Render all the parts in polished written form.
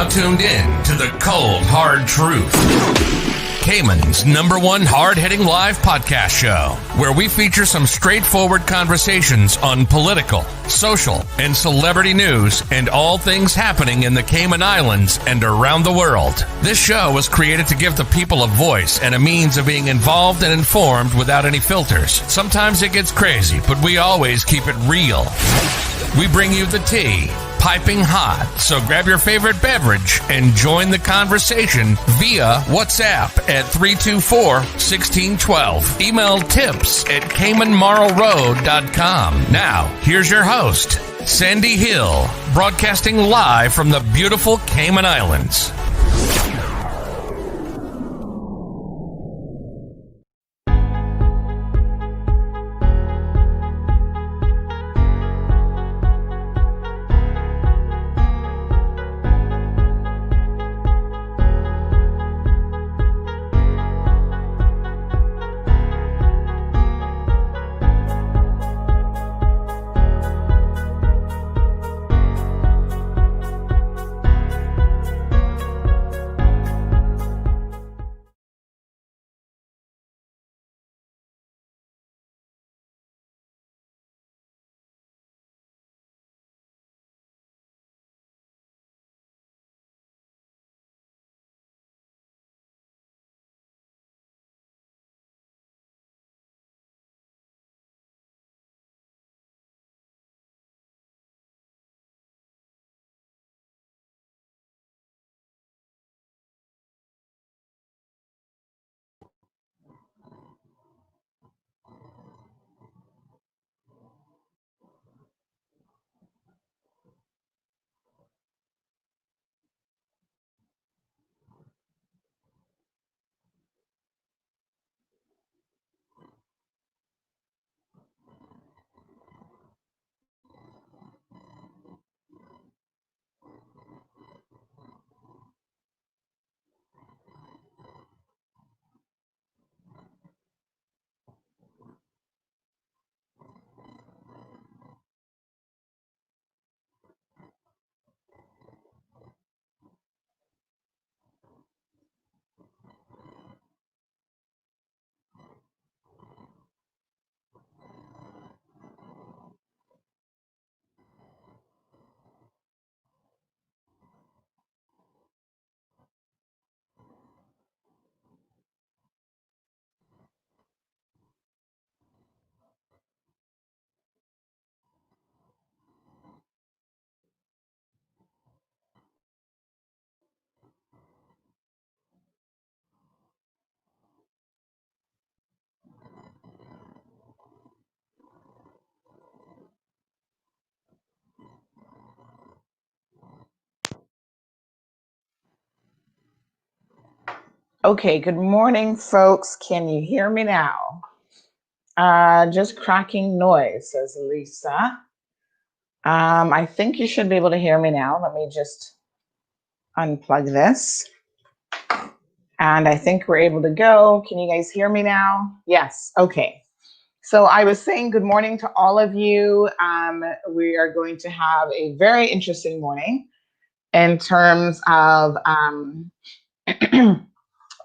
tuned in to the Cold Hard Truth, Cayman's #1 hard-hitting live podcast show, where we feature some straightforward conversations on political, social, and celebrity news and all things happening in the Cayman Islands and around the world. This show was created to give the people a voice and a means of being involved and informed without any filters. Sometimes it gets crazy, but we always keep it real. We bring you the tea, piping hot, so grab your favorite beverage and join the conversation via WhatsApp at 324-1612. Email tips at CaymanMarlRoad.com. Now, here's your host, Sandy Hill, broadcasting live from the beautiful Cayman Islands. Okay, good morning, folks. Can you hear me now? Just cracking noise, says Lisa. I think you should be able to hear me now. Let me just unplug this. And I think we're able to go. Can you guys hear me now? Yes, okay. So I was saying good morning to all of you. We are going to have a very interesting morning in terms of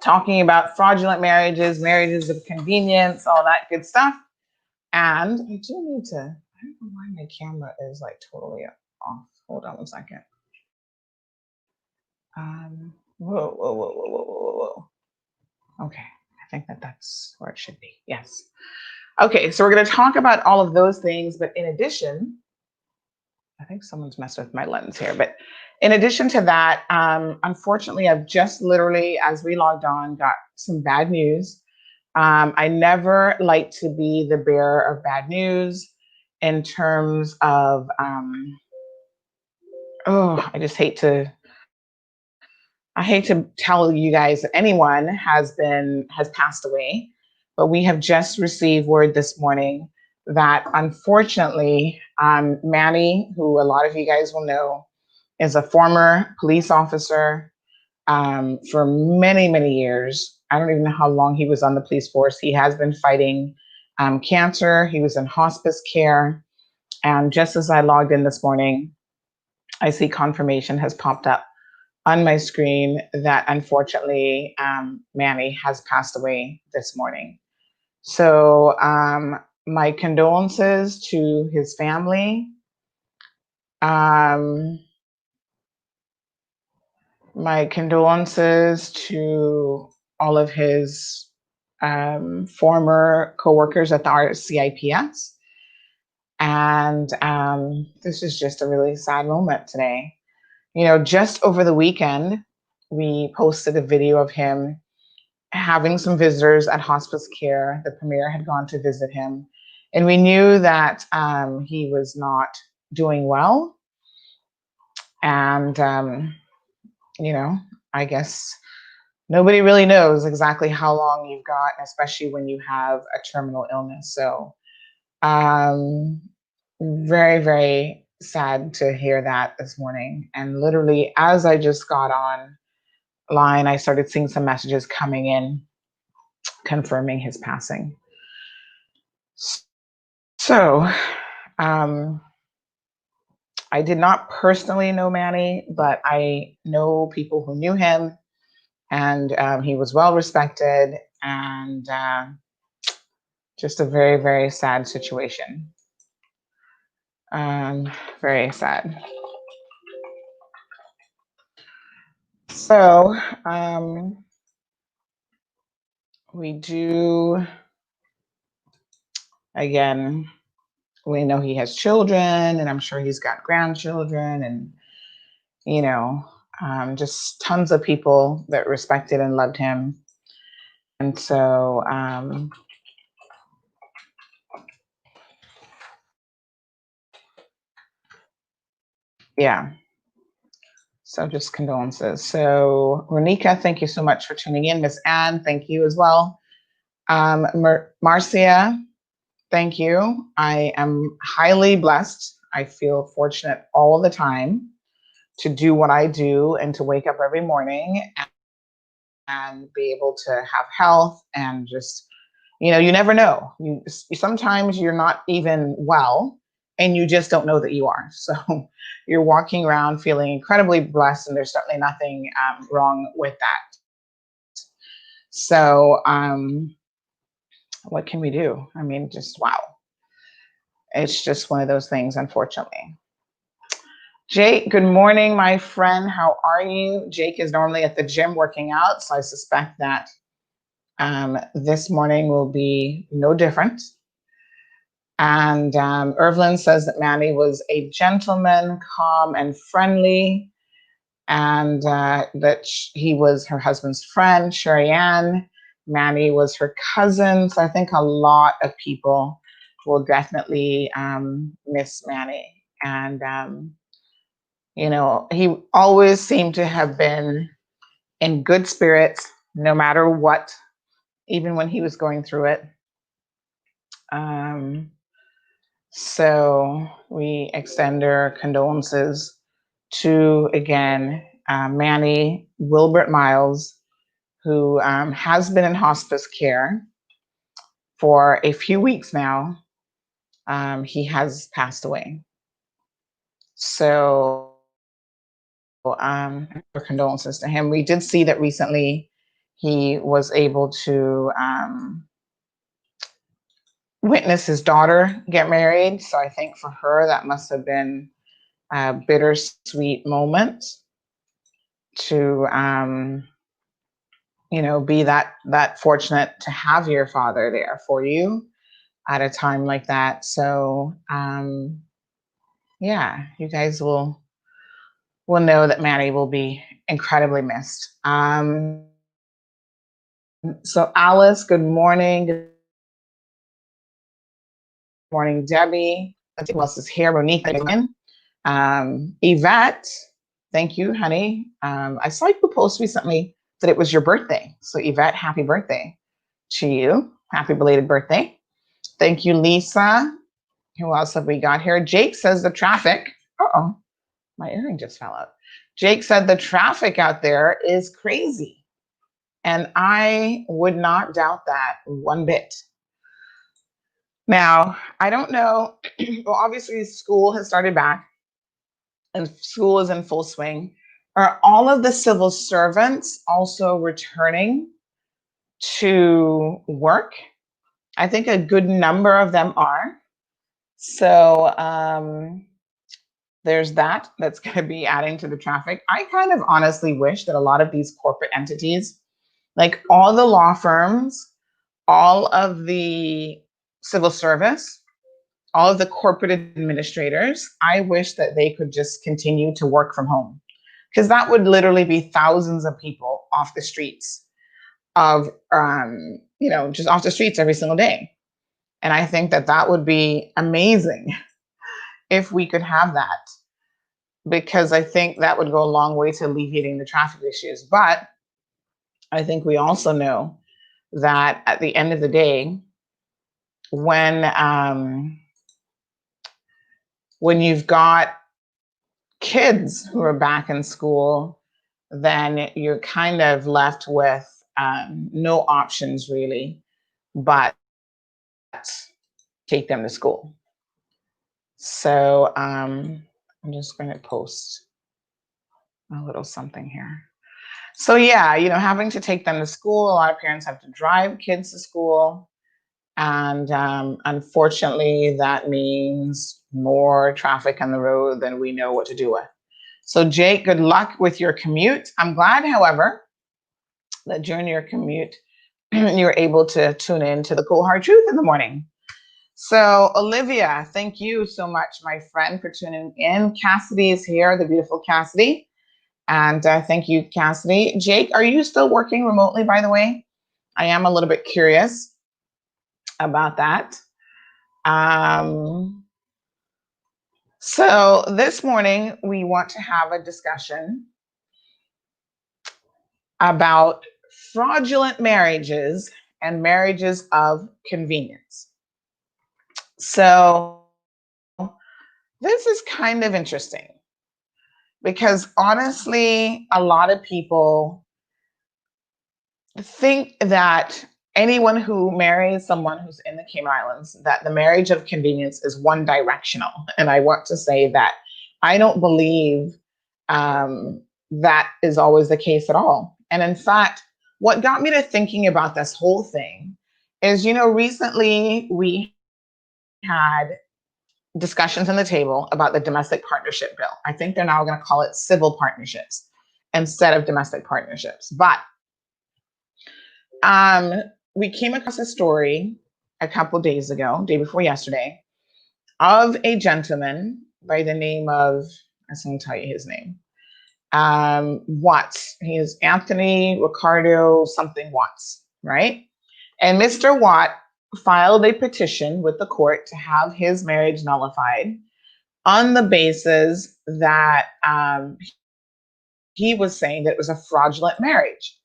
talking about fraudulent marriages, marriages of convenience, all that good stuff. And I do need to, I don't know why my camera is like totally off. Hold on one second. Whoa. Okay, I think that's where it should be. Yes. Okay, so we're going to talk about all of those things, but in addition, I think someone's messed with my lens here, but in addition to that, unfortunately, I've just literally, as we logged on, got some bad news. I never like to be the bearer of bad news in terms of, I hate to tell you guys that anyone has passed away, but we have just received word this morning that unfortunately, Manny, who a lot of you guys will know, is a former police officer for many, many years. I don't even know how long he was on the police force. He has been fighting cancer. He was in hospice care. And just as I logged in this morning, I see confirmation has popped up on my screen that unfortunately Manny has passed away this morning. So my condolences to his family. My condolences to all of his former coworkers at the RCIPS. And this is just a really sad moment today. You know, just over the weekend, we posted a video of him having some visitors at hospice care. The premier had gone to visit him, and we knew that he was not doing well. And, you know, I guess nobody really knows exactly how long you've got, especially when you have a terminal illness. So, very, very sad to hear that this morning. And literally, as I just got online, I started seeing some messages coming in confirming his passing. So, I did not personally know Manny, but I know people who knew him, and he was well respected, and just a very, very sad situation. Very sad. So, we do, again, we know he has children, and I'm sure he's got grandchildren, and, you know, just tons of people that respected and loved him. And so, yeah. So just condolences. So Ronika, thank you so much for tuning in. Miss Anne, thank you as well. Marcia, thank you. I am highly blessed. I feel fortunate all the time to do what I do and to wake up every morning and be able to have health and just, you know, you never know. Sometimes you're not even well and you just don't know that you are. So you're walking around feeling incredibly blessed, and there's certainly nothing wrong with that. So what can we do? I mean, just wow. It's just one of those things, unfortunately. Jake, good morning, my friend. How are you? Jake is normally at the gym working out, so I suspect that this morning will be no different. And Irvlin says that Manny was a gentleman, calm and friendly, and that he was her husband's friend, Sherry Ann. Manny was her cousin. So I think a lot of people will definitely miss Manny. And, you know, he always seemed to have been in good spirits, no matter what, even when he was going through it. So we extend our condolences to, again, Manny Wilbert Miles, who has been in hospice care for a few weeks now. He has passed away. So our condolences to him. We did see that recently he was able to witness his daughter get married. So I think for her, that must have been a bittersweet moment to, you know, be that fortunate to have your father there for you at a time like that. So, yeah, you guys will know that Manny will be incredibly missed. So Alice, good morning. Good morning, Debbie. Let's see who else is here. Ronika. Yvette, thank you, honey. I saw you post recently that it was your birthday. So Yvette, happy birthday to you. Happy belated birthday. Thank you, Lisa. Who else have we got here? Jake says the traffic. Uh-oh, my earring just fell out. Jake said the traffic out there is crazy. And I would not doubt that one bit. Now, I don't know. Well, obviously school has started back and school is in full swing. Are all of the civil servants also returning to work? I think a good number of them are. So there's that's going to be adding to the traffic. I kind of honestly wish that a lot of these corporate entities, like all the law firms, all of the civil service, all of the corporate administrators, I wish that they could just continue to work from home, because that would literally be thousands of people off the streets of, just off the streets every single day. And I think that that would be amazing if we could have that, because I think that would go a long way to alleviating the traffic issues. But I think we also know that at the end of the day, when you've got kids who are back in school, then you're kind of left with no options really, but take them to school. So I'm just going to post a little something here. So yeah, having to take them to school, a lot of parents have to drive kids to school. And unfortunately, that means more traffic on the road than we know what to do with. So Jake, good luck with your commute. I'm glad, however, that during your commute, you're able to tune in to the Cold Hard Truth in the morning. So Olivia, thank you so much, my friend, for tuning in. Cassidy is here, the beautiful Cassidy. And thank you, Cassidy. Jake, are you still working remotely, by the way? I am a little bit curious about that. So this morning, we want to have a discussion about fraudulent marriages and marriages of convenience. So this is kind of interesting because honestly, a lot of people think that anyone who marries someone who's in the Cayman Islands, that the marriage of convenience is one directional. And I want to say that I don't believe that is always the case at all. And in fact, what got me to thinking about this whole thing is, recently we had discussions on the table about the domestic partnership bill. I think they're now going to call it civil partnerships instead of domestic partnerships. But we came across a story a couple days ago, day before yesterday, of a gentleman by the name of, I'm going to tell you his name, Watts. He is Anthony Ricardo something Watts, right? And Mr. Watt filed a petition with the court to have his marriage nullified on the basis that he was saying that it was a fraudulent marriage.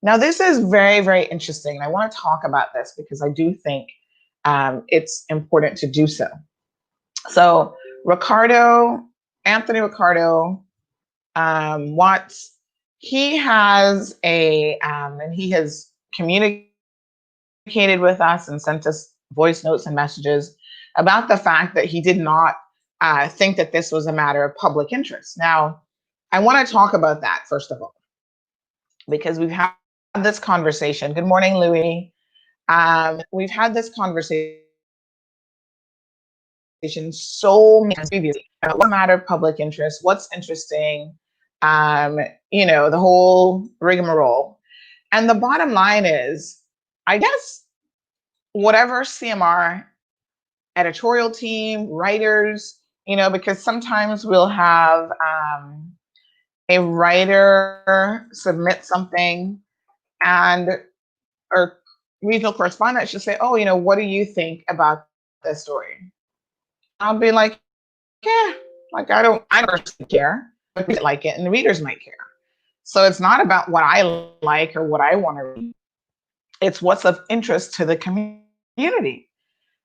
Now, this is very, very interesting. And I want to talk about this because I do think it's important to do so. So Anthony Ricardo Watts, he has and he has communicated with us and sent us voice notes and messages about the fact that he did not think that this was a matter of public interest. Now, I want to talk about that, first of all, because we've had this conversation. Good morning, Louis. We've had this conversation so many times previously about what matter of public interest, what's interesting, the whole rigmarole. And the bottom line is, I guess, whatever CMR editorial team, writers, because sometimes we'll have a writer submit something and or regional correspondent should say, oh, what do you think about this story? I'll be like, yeah, like I don't personally care, but we like it and the readers might care. So it's not about what I like or what I want to read. It's what's of interest to the community.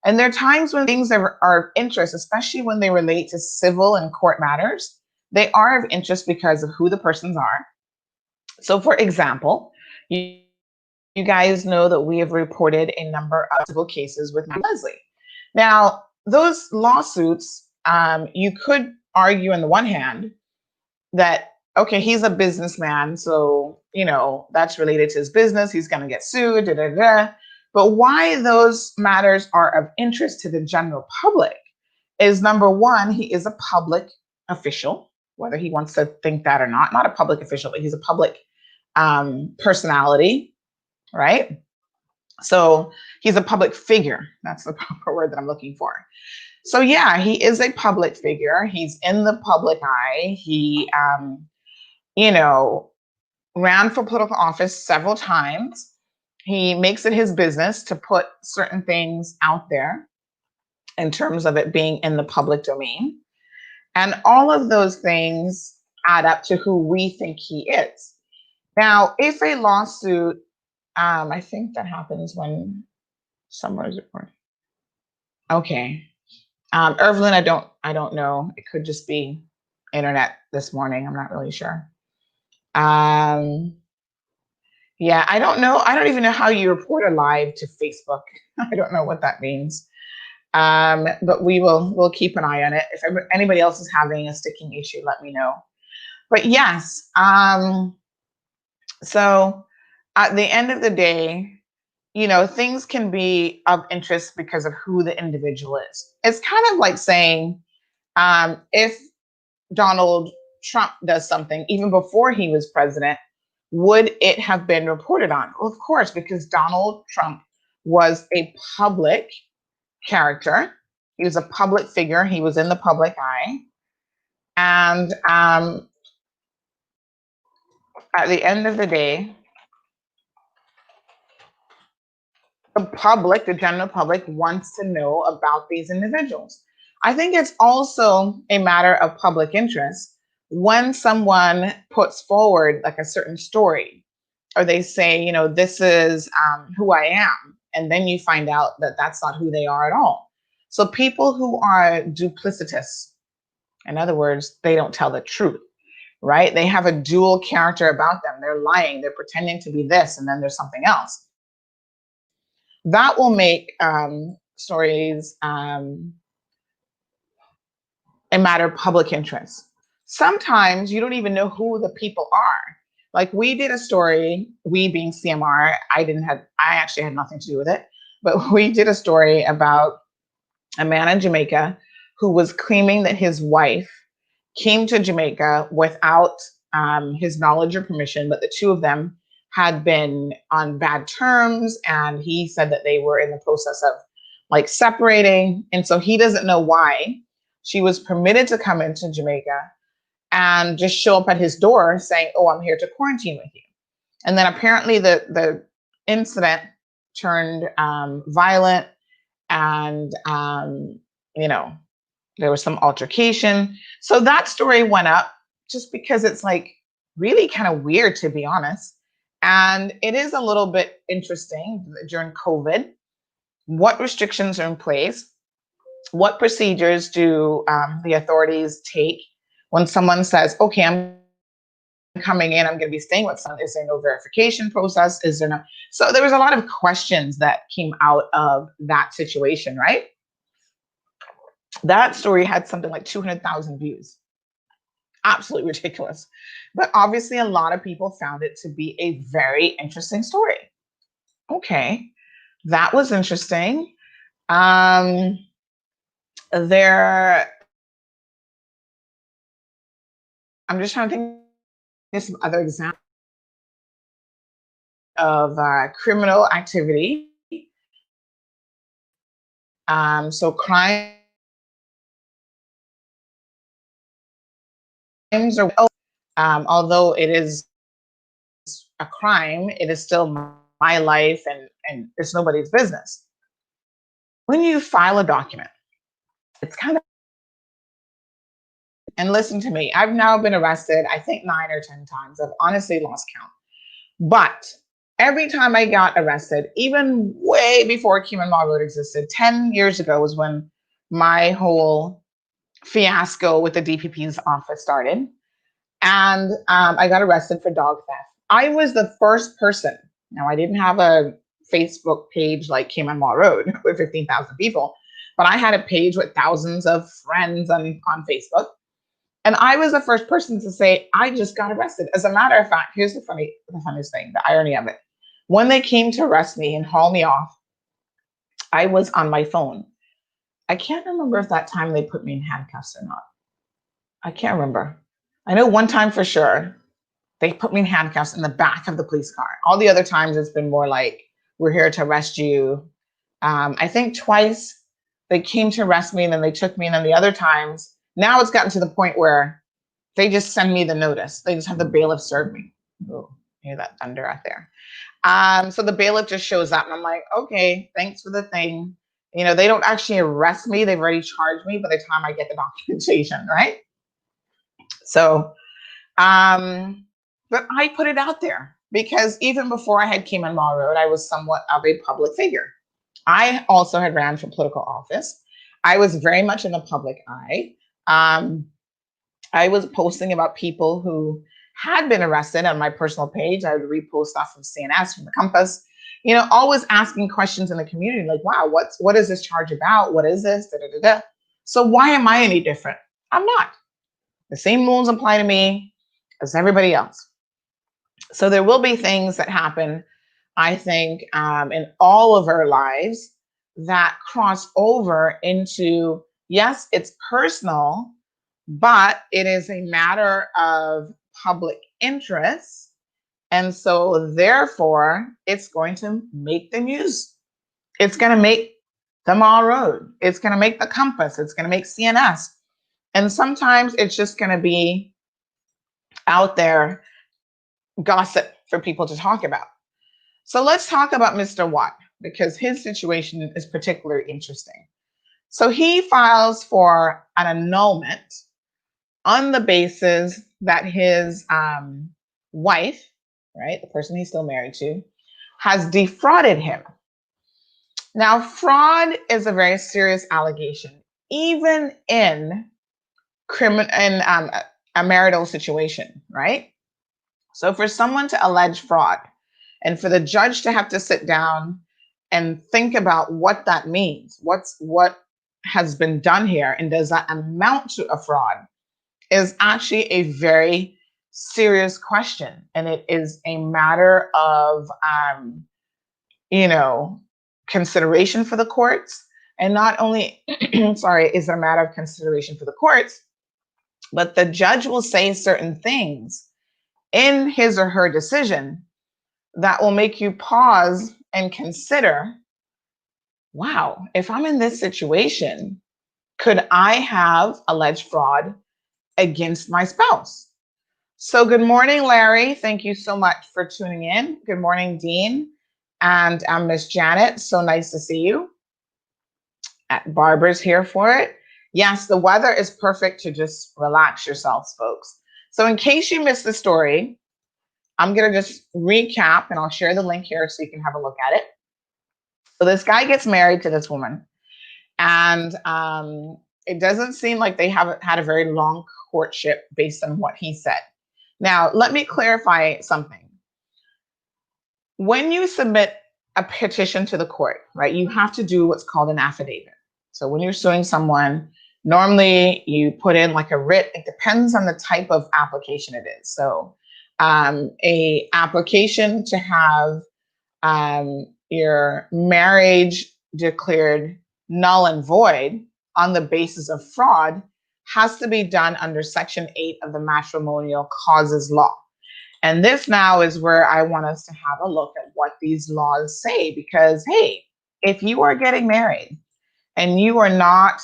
And there are times when things are of interest, especially when they relate to civil and court matters. They are of interest because of who the persons are. So for example, you guys know that we have reported a number of civil cases with Leslie. Now, those lawsuits, you could argue on the one hand that okay, he's a businessman, so that's related to his business. He's going to get sued. Da, da, da. But why those matters are of interest to the general public is, number one, he is a public official, whether he wants to think that or not. Not a public official, but he's a public personality, right? So he's a public figure. That's the proper word that I'm looking for. So yeah, he is a public figure. He's in the public eye. He, ran for political office several times. He makes it his business to put certain things out there in terms of it being in the public domain. And all of those things add up to who we think he is. Now, if a lawsuit, I think that happens when someone is reported. Okay. Irvlyn, I don't know. It could just be internet this morning. I'm not really sure. Yeah, I don't know. I don't even know how you report a live to Facebook. I don't know what that means. But we'll keep an eye on it. If anybody else is having a sticking issue, let me know. But yes, so at the end of the day, things can be of interest because of who the individual is. It's kind of like saying, if Donald Trump does something even before he was president, would it have been reported on? Well, of course, because Donald Trump was a public character. He was a public figure. He was in the public eye. And at the end of the day, the general public wants to know about these individuals. I think it's also a matter of public interest when someone puts forward like a certain story, or they say, this is who I am. And then you find out that that's not who they are at all. So people who are duplicitous, in other words, they don't tell the truth, right? They have a dual character about them. They're lying. They're pretending to be this, and then there's something else. That will make stories a matter of public interest. Sometimes you don't even know who the people are. Like we did a story, we being CMR, I actually had nothing to do with it, but we did a story about a man in Jamaica who was claiming that his wife came to Jamaica without his knowledge or permission, but the two of them had been on bad terms, and he said that they were in the process of like separating. And so he doesn't know why she was permitted to come into Jamaica and just show up at his door saying, oh, I'm here to quarantine with you. And then apparently the incident turned violent, and there was some altercation. So that story went up just because it's like really kind of weird, to be honest. And it is a little bit interesting during COVID. What restrictions are in place? What procedures do the authorities take when someone says, okay, I'm coming in, I'm going to be staying with someone? Is there no verification process? Is there no? So there was a lot of questions that came out of that situation, right? That story had something like 200,000 views. Absolutely ridiculous. But obviously a lot of people found it to be a very interesting story. Okay, that was interesting. I'm just trying to think of some other examples of criminal activity. So crimes are, although it is a crime, it is still my life, and it's nobody's business. When you file a document, it's kind of, and listen to me, I've now been arrested, I think 9 or 10 times. I've honestly lost count. But every time I got arrested, even way before Cayman Road existed, 10 years ago was when my whole fiasco with the DPP's office started. And I got arrested for dog theft. I was the first person. Now, I didn't have a Facebook page like Cayman Road with 15,000 people, but I had a page with thousands of friends on Facebook. And I was the first person to say, I just got arrested. As a matter of fact, here's the funniest thing, the irony of it. When they came to arrest me and haul me off, I was on my phone. I can't remember if that time they put me in handcuffs or not. I can't remember. I know one time for sure, they put me in handcuffs in the back of the police car. All the other times it's been more like, we're here to arrest you. I think twice they came to arrest me and then they took me. And then the other times, now it's gotten to the point where they just send me the notice. They just have the bailiff serve me. Oh, hear that thunder out there. So the bailiff just shows up and I'm like, okay, thanks for the thing. You know, they don't actually arrest me. They've already charged me by the time I get the documentation, right? So, but I put it out there because even before I had Cayman Law Road, I was somewhat of a public figure. I also had ran for political office. I was very much in the public eye. I was posting about people who had been arrested on my personal page. I would repost stuff from CNS, from the Compass, you know, always asking questions in the community like, wow, what is this charge about? What is this? Da, da, da, da. So why am I any different? I'm not. The same rules apply to me as everybody else. So there will be things that happen, I think, in all of our lives that cross over into, yes, it's personal, but it is a matter of public interest. And so therefore, it's going to make the news. It's going to make the Mall Road. It's going to make the Compass. It's going to make CNS. And sometimes it's just going to be out there gossip for people to talk about. So let's talk about Mr. Watt because his situation is particularly interesting. So he files for an annulment on the basis that his wife, right, the person he's still married to, has defrauded him. Now, fraud is a very serious allegation, even in a marital situation, right? So for someone to allege fraud and for the judge to have to sit down and think about what that means, what has been done here, and does that amount to a fraud, is actually a very serious question. And it is a matter of, consideration for the courts. And not only, is it a matter of consideration for the courts, but the judge will say certain things in his or her decision that will make you pause and consider, wow, if I'm in this situation, could I have alleged fraud against my spouse? So good morning, Larry. Thank you so much for tuning in. Good morning, Dean and Miss Janet. So nice to see you. Barbara's here for it. Yes, the weather is perfect to just relax yourselves, folks. So in case you missed the story, I'm going to just recap and I'll share the link here so you can have a look at it. So this guy gets married to this woman and it doesn't seem like they haven't had a very long courtship based on what he said. Now, let me clarify something. When you submit a petition to the court, right, you have to do what's called an affidavit. So when you're suing someone, normally you put in like a writ. It depends on the type of application it is. So a application to have your marriage declared null and void on the basis of fraud has to be done under Section 8 of the Matrimonial Causes Law. And this now is where I want us to have a look at what these laws say, because, hey, if you are getting married and you are not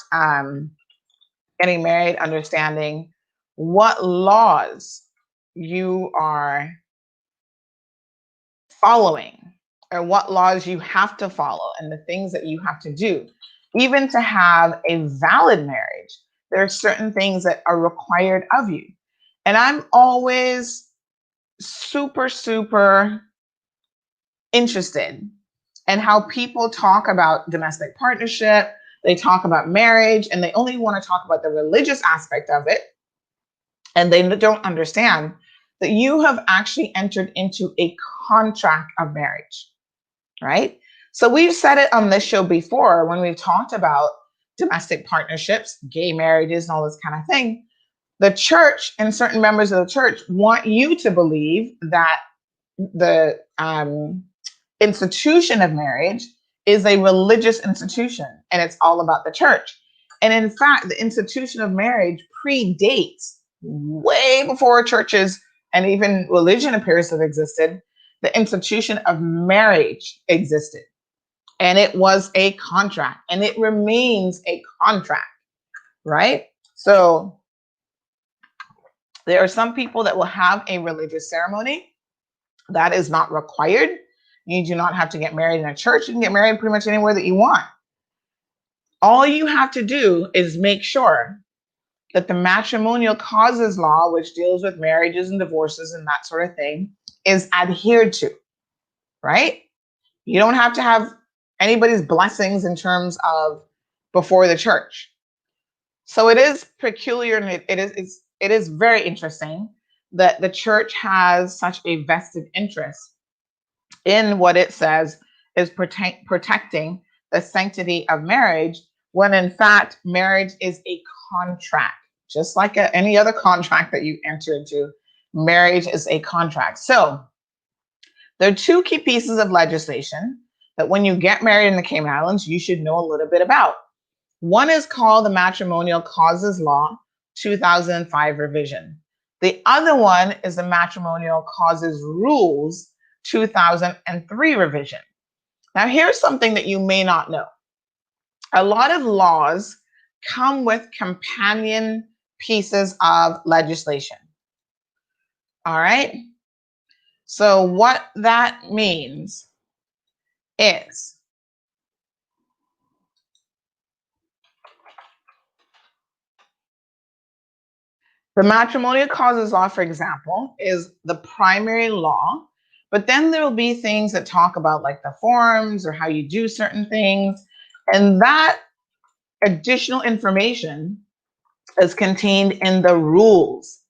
getting married understanding what laws you are following or what laws you have to follow and the things that you have to do, even to have a valid marriage, there are certain things that are required of you. And I'm always super, super interested in how people talk about domestic partnership, they talk about marriage, and they only want to talk about the religious aspect of it. And they don't understand that you have actually entered into a contract of marriage, right? So we've said it on this show before when we've talked about domestic partnerships, gay marriages, and all this kind of thing. The church and certain members of the church want you to believe that the institution of marriage is a religious institution and it's all about the church. And in fact, the institution of marriage predates way before churches and even religion appears to have existed. The institution of marriage existed, and it was a contract, and it remains a contract, right? So there are some people that will have a religious ceremony. That is not required. You do not have to get married in a church. You can get married pretty much anywhere that you want. All you have to do is make sure that the Matrimonial Causes Law, which deals with marriages and divorces and that sort of thing, is adhered to, right? You don't have to have anybody's blessings in terms of before the church. So it is peculiar, and it is very interesting that the church has such a vested interest in what it says is protecting the sanctity of marriage, when in fact marriage is a contract, just like any other contract that you enter into. Marriage is a contract. So there are two key pieces of legislation that when you get married in the Cayman Islands, you should know a little bit about. One is called the Matrimonial Causes Law 2005 revision. The other one is the Matrimonial Causes Rules 2003 revision. Now, here's something that you may not know. A lot of laws come with companion pieces of legislation. All right. So what that means is the Matrimonial Causes Law, for example, is the primary law, but then there will be things that talk about like the forms or how you do certain things. And that additional information is contained in the rules,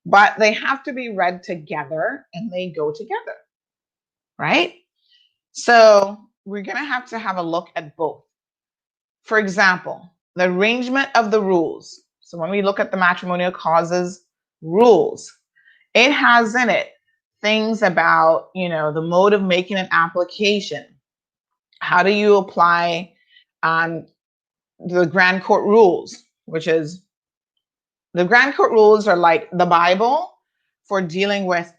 but they have to be read together and they go together, right? So we're going to have a look at both. For example, the arrangement of the rules. So when we look at the Matrimonial Causes rules, it has in it things about, the mode of making an application. How do you apply the Grand Court rules, which is the Grand Court rules are like the Bible for dealing with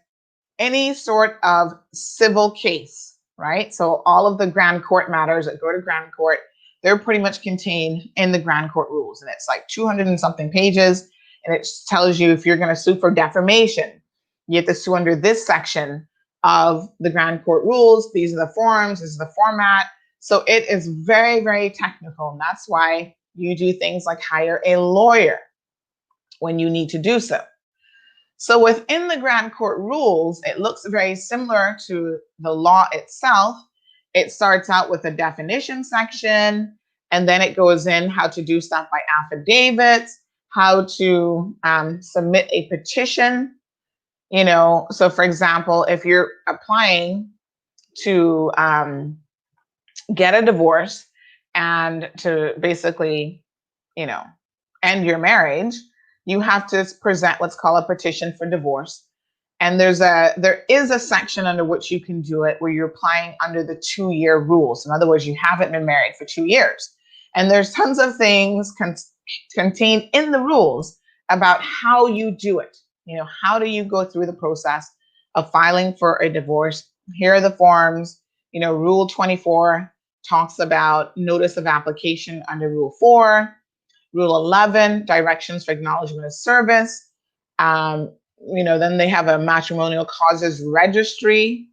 any sort of civil case, right? So all of the Grand Court matters that go to Grand Court, they're pretty much contained in the Grand Court rules. And it's like 200 and something pages. And it tells you if you're going to sue for defamation, you have to sue under this section of the Grand Court rules. These are the forms, this is the format. So it is very, very technical. And that's why you do things like hire a lawyer when you need to do so. So within the Grand Court rules, it looks very similar to the law itself. It starts out with a definition section, and then it goes in how to do stuff by affidavits, how to submit a petition. So for example, if you're applying to get a divorce and to basically, end your marriage, you have to present what's called a petition for divorce. And there is a section under which you can do it where you're applying under the 2-year rules. In other words, you haven't been married for 2 years. And there's tons of things contained in the rules about how you do it. How do you go through the process of filing for a divorce? Here are the forms. Rule 24 talks about notice of application under Rule 4. Rule 11, directions for acknowledgement of service. Then they have a matrimonial causes registry.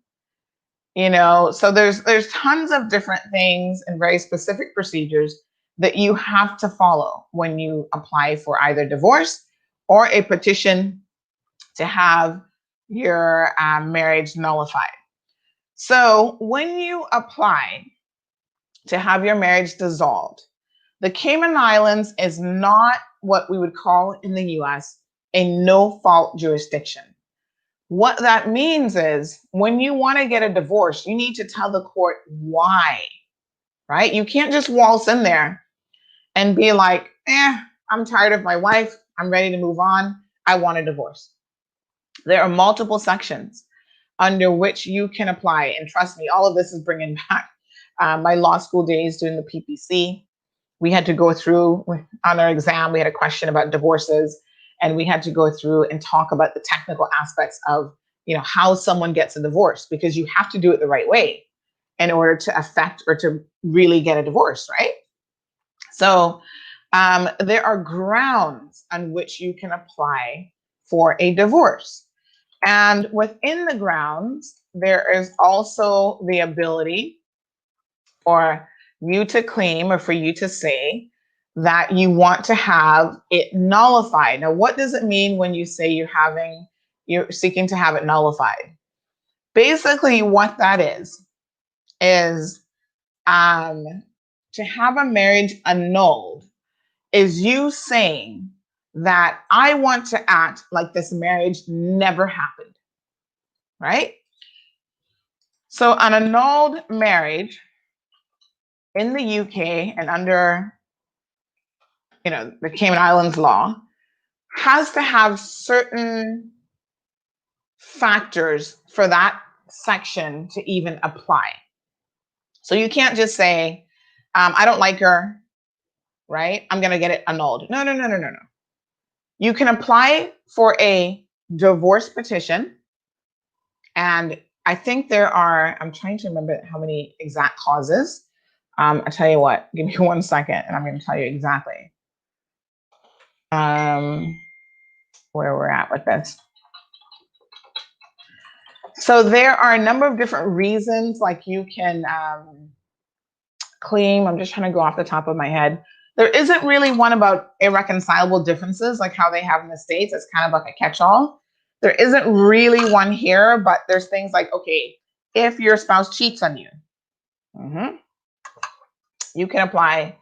So there's tons of different things and very specific procedures that you have to follow when you apply for either divorce or a petition to have your marriage nullified. So when you apply to have your marriage dissolved, the Cayman Islands is not what we would call in the US a no-fault jurisdiction. What that means is when you want to get a divorce, you need to tell the court why, right? You can't just waltz in there and be like, I'm tired of my wife. I'm ready to move on. I want a divorce. There are multiple sections under which you can apply. And trust me, all of this is bringing back my law school days doing the PPC. We had to go through on our exam, we had a question about divorces, and we had to go through and talk about the technical aspects of, how someone gets a divorce, because you have to do it the right way in order to affect or to really get a divorce, right? So there are grounds on which you can apply for a divorce. And within the grounds, there is also the ability for you to claim or for you to say that you want to have it nullified. Now, what does it mean when you say you're seeking to have it nullified? Basically, what that is to have a marriage annulled is you saying that I want to act like this marriage never happened, right? So an annulled marriage in the UK and under, the Cayman Islands law has to have certain factors for that section to even apply. So you can't just say, I don't like her, right? I'm going to get it annulled. No. You can apply for a divorce petition. And I think I'm trying to remember how many exact causes. I'll tell you what, give me 1 second and I'm going to tell you exactly where we're at with this. So there are a number of different reasons, like you can claim. I'm just trying to go off the top of my head. There isn't really one about irreconcilable differences, like how they have in the States. It's kind of like a catch-all. There isn't really one here, but there's things like, okay, if your spouse cheats on you, you can apply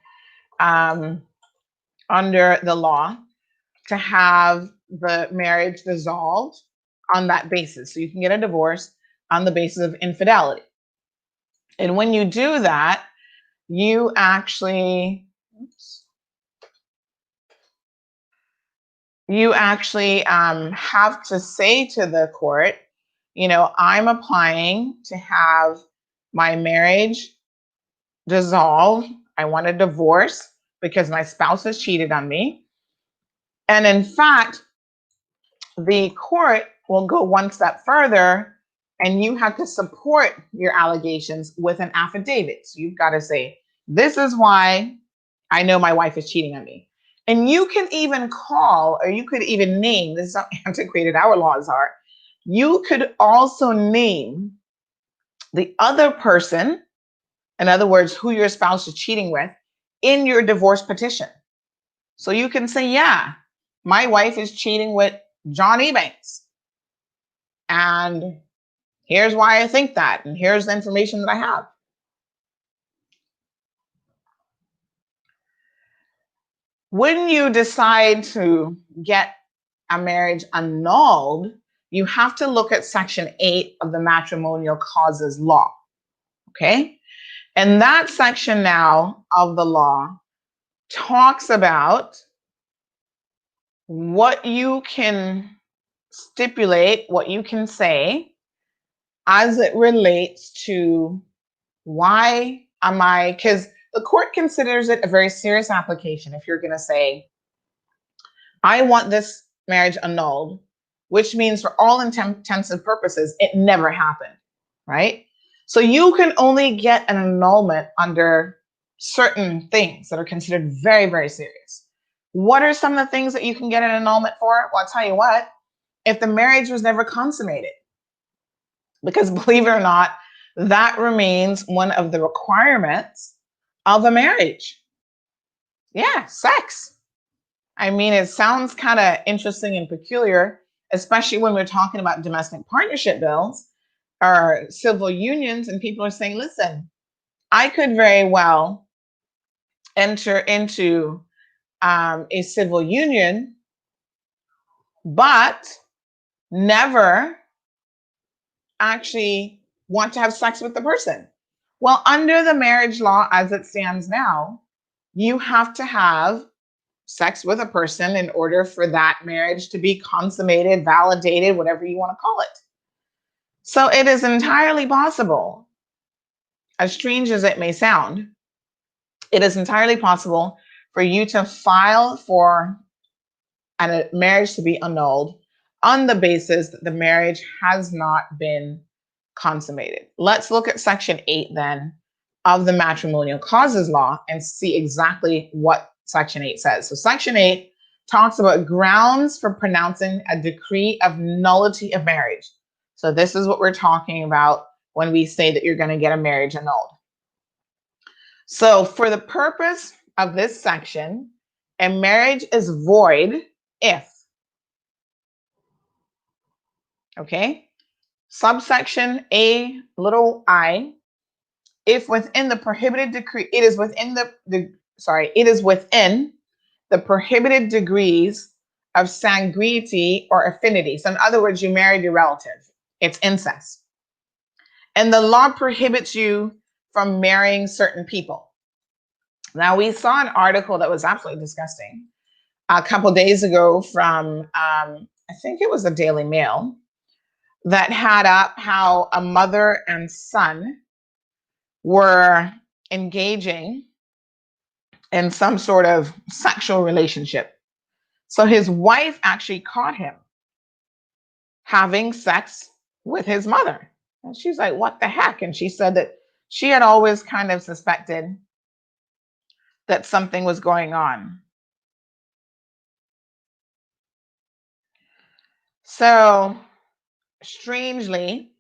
under the law to have the marriage dissolved on that basis. So you can get a divorce on the basis of infidelity. And when you do that, you actually have to say to the court, I'm applying to have my marriage dissolved. I want a divorce because my spouse has cheated on me. And in fact, the court will go one step further and you have to support your allegations with an affidavit. So you've got to say, this is why I know my wife is cheating on me. And you can even call, or you could even name, this is how antiquated our laws are, you could also name the other person, in other words, who your spouse is cheating with, in your divorce petition. So you can say, yeah, my wife is cheating with John Ebanks. And here's why I think that. And here's the information that I have. When you decide to get a marriage annulled, you have to look at Section 8 of the Matrimonial Causes Law. Okay? And that section now of the law talks about what you can stipulate, what you can say as it relates to why am I, because the court considers it a very serious application if you're going to say, I want this marriage annulled, which means for all intents and purposes, it never happened, right? So you can only get an annulment under certain things that are considered very, very serious. What are some of the things that you can get an annulment for? Well, I'll tell you what, if the marriage was never consummated, because believe it or not, that remains one of the requirements of a marriage. Yeah, sex. I mean, it sounds kind of interesting and peculiar, especially when we're talking about domestic partnership bills or civil unions, and people are saying, listen, I could very well enter into a civil union, but never actually want to have sex with the person. Well, under the marriage law as it stands now, you have to have sex with a person in order for that marriage to be consummated, validated, whatever you want to call it. So it is entirely possible, as strange as it may sound, it is entirely possible for you to file for a marriage to be annulled on the basis that the marriage has not been consummated. Let's look at Section 8 then of the Matrimonial Causes Law and see exactly what Section 8 says. So Section 8 talks about grounds for pronouncing a decree of nullity of marriage. So this is what we're talking about when we say that you're going to get a marriage annulled. So for the purpose of this section, a marriage is void if, okay, subsection A, little I, if within the prohibited decree, it is within it is within the prohibited degrees of sanguinity or affinity. So in other words, you married your relative. It's incest. And the law prohibits you from marrying certain people. Now, we saw an article that was absolutely disgusting a couple days ago from, I think it was the Daily Mail, that had up how a mother and son were engaging in some sort of sexual relationship. So his wife actually caught him having sex with his mother. And she's like, what the heck? And she said that she had always kind of suspected that something was going on. So strangely,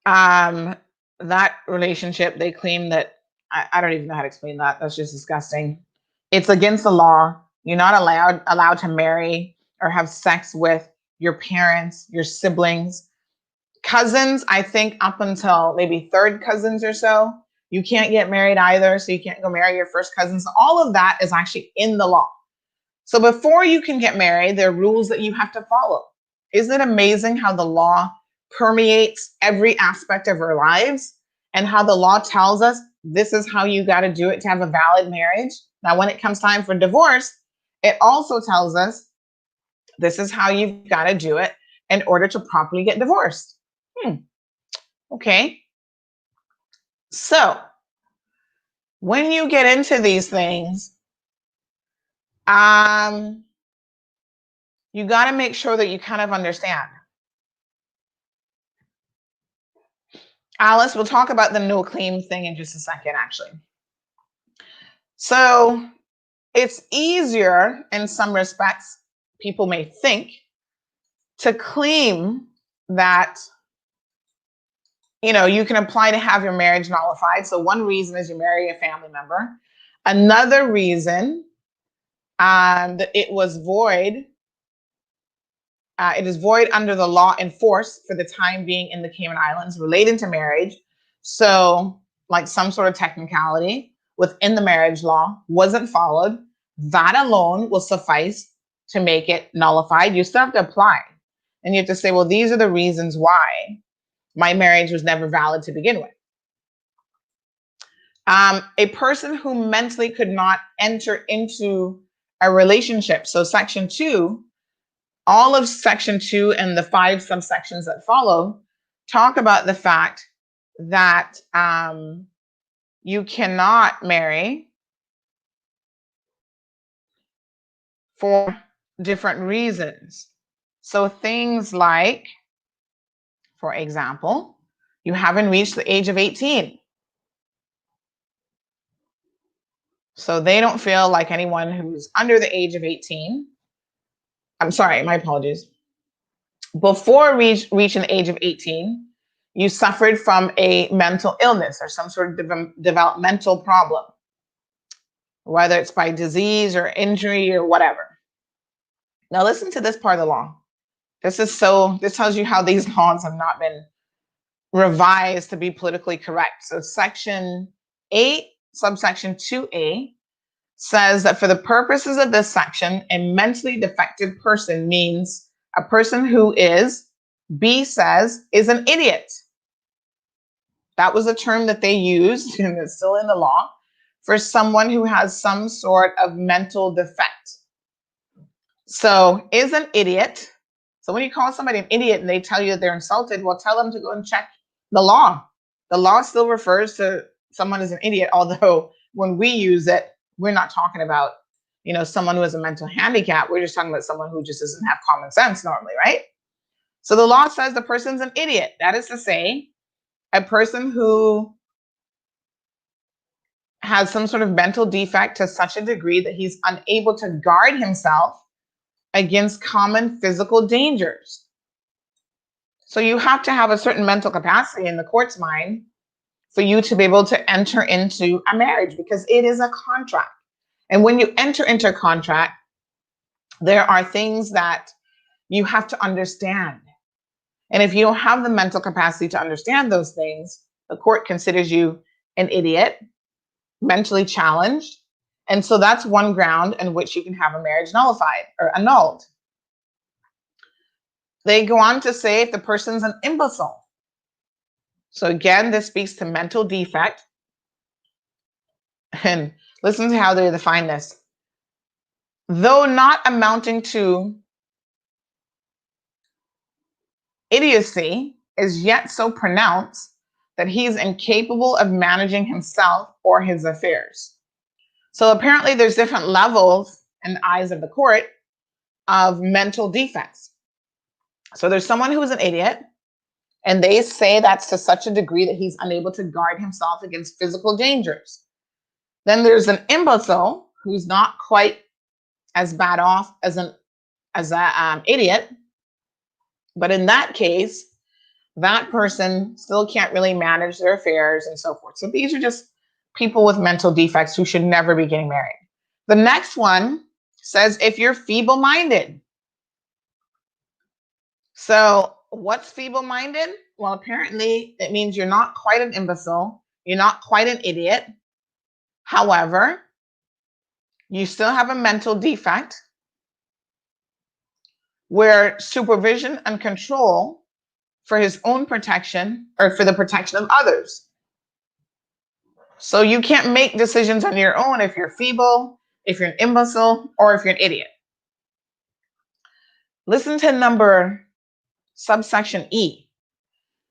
that relationship, they claim that, I don't even know how to explain that. That's just disgusting. It's against the law. You're not allowed to marry or have sex with your parents, your siblings, cousins. I think up until maybe third cousins or so, you can't get married either. So you can't go marry your first cousins. All of that is actually in the law. So before you can get married, there are rules that you have to follow. Isn't it amazing how the law permeates every aspect of our lives and how the law tells us this is how you got to do it to have a valid marriage? Now, when it comes time for divorce, it also tells us this is how you've got to do it in order to properly get divorced. Okay. So when you get into these things, you got to make sure that you kind of understand. Alice, we'll talk about the no claim thing in just a second, actually. So it's easier in some respects, people may think, to claim that, you know, you can apply to have your marriage nullified. So one reason is you marry a family member. Another reason that it was void, it is void under the law in force for the time being in the Cayman Islands relating to marriage. So like some sort of technicality within the marriage law wasn't followed. That alone will suffice to make it nullified. You still have to apply. And you have to say, well, these are the reasons why my marriage was never valid to begin with. A person who mentally could not enter into a relationship. So Section 2, all of Section 2 and the 5 subsections that follow talk about the fact that you cannot marry for different reasons. So things like, for example, you haven't reached the age of 18. So they don't feel like anyone who's under the age of 18, I'm sorry, my apologies. Before reaching the age of 18, you suffered from a mental illness or some sort of developmental problem, whether it's by disease or injury or whatever. Now listen to this part of the law. This tells you how these laws have not been revised to be politically correct. So Section 8, subsection 2A says that for the purposes of this section, a mentally defective person means a person who is, B says, is an idiot. That was a term that they used, and it's still in the law, for someone who has some sort of mental defect. So is an idiot. So when you call somebody an idiot and they tell you that they're insulted, well, tell them to go and check the law. The law still refers to someone as an idiot, although when we use it, we're not talking about, someone who has a mental handicap. We're just talking about someone who just doesn't have common sense normally, right? So the law says the person's an idiot. That is to say, a person who has some sort of mental defect to such a degree that he's unable to guard himself against common physical dangers. So you have to have a certain mental capacity in the court's mind for you to be able to enter into a marriage, because it is a contract. And when you enter into a contract, there are things that you have to understand. And if you don't have the mental capacity to understand those things, the court considers you an idiot, mentally challenged. And so that's one ground in which you can have a marriage nullified or annulled. They go on to say if the person's an imbecile. So again, this speaks to mental defect. And listen to how they define this. Though not amounting to idiocy, is yet so pronounced that he is incapable of managing himself or his affairs. So apparently there's different levels in the eyes of the court of mental defects. So there's someone who is an idiot, and they say that's to such a degree that he's unable to guard himself against physical dangers. Then there's an imbecile who's not quite as bad off as an idiot. But in that case, that person still can't really manage their affairs and so forth. So these are just people with mental defects who should never be getting married. The next one says if you're feeble-minded. So what's feeble-minded? Well, apparently it means you're not quite an imbecile. You're not quite an idiot. However, you still have a mental defect where supervision and control for his own protection or for the protection of others. So you can't make decisions on your own if you're feeble, if you're an imbecile, or if you're an idiot. Listen to subsection E.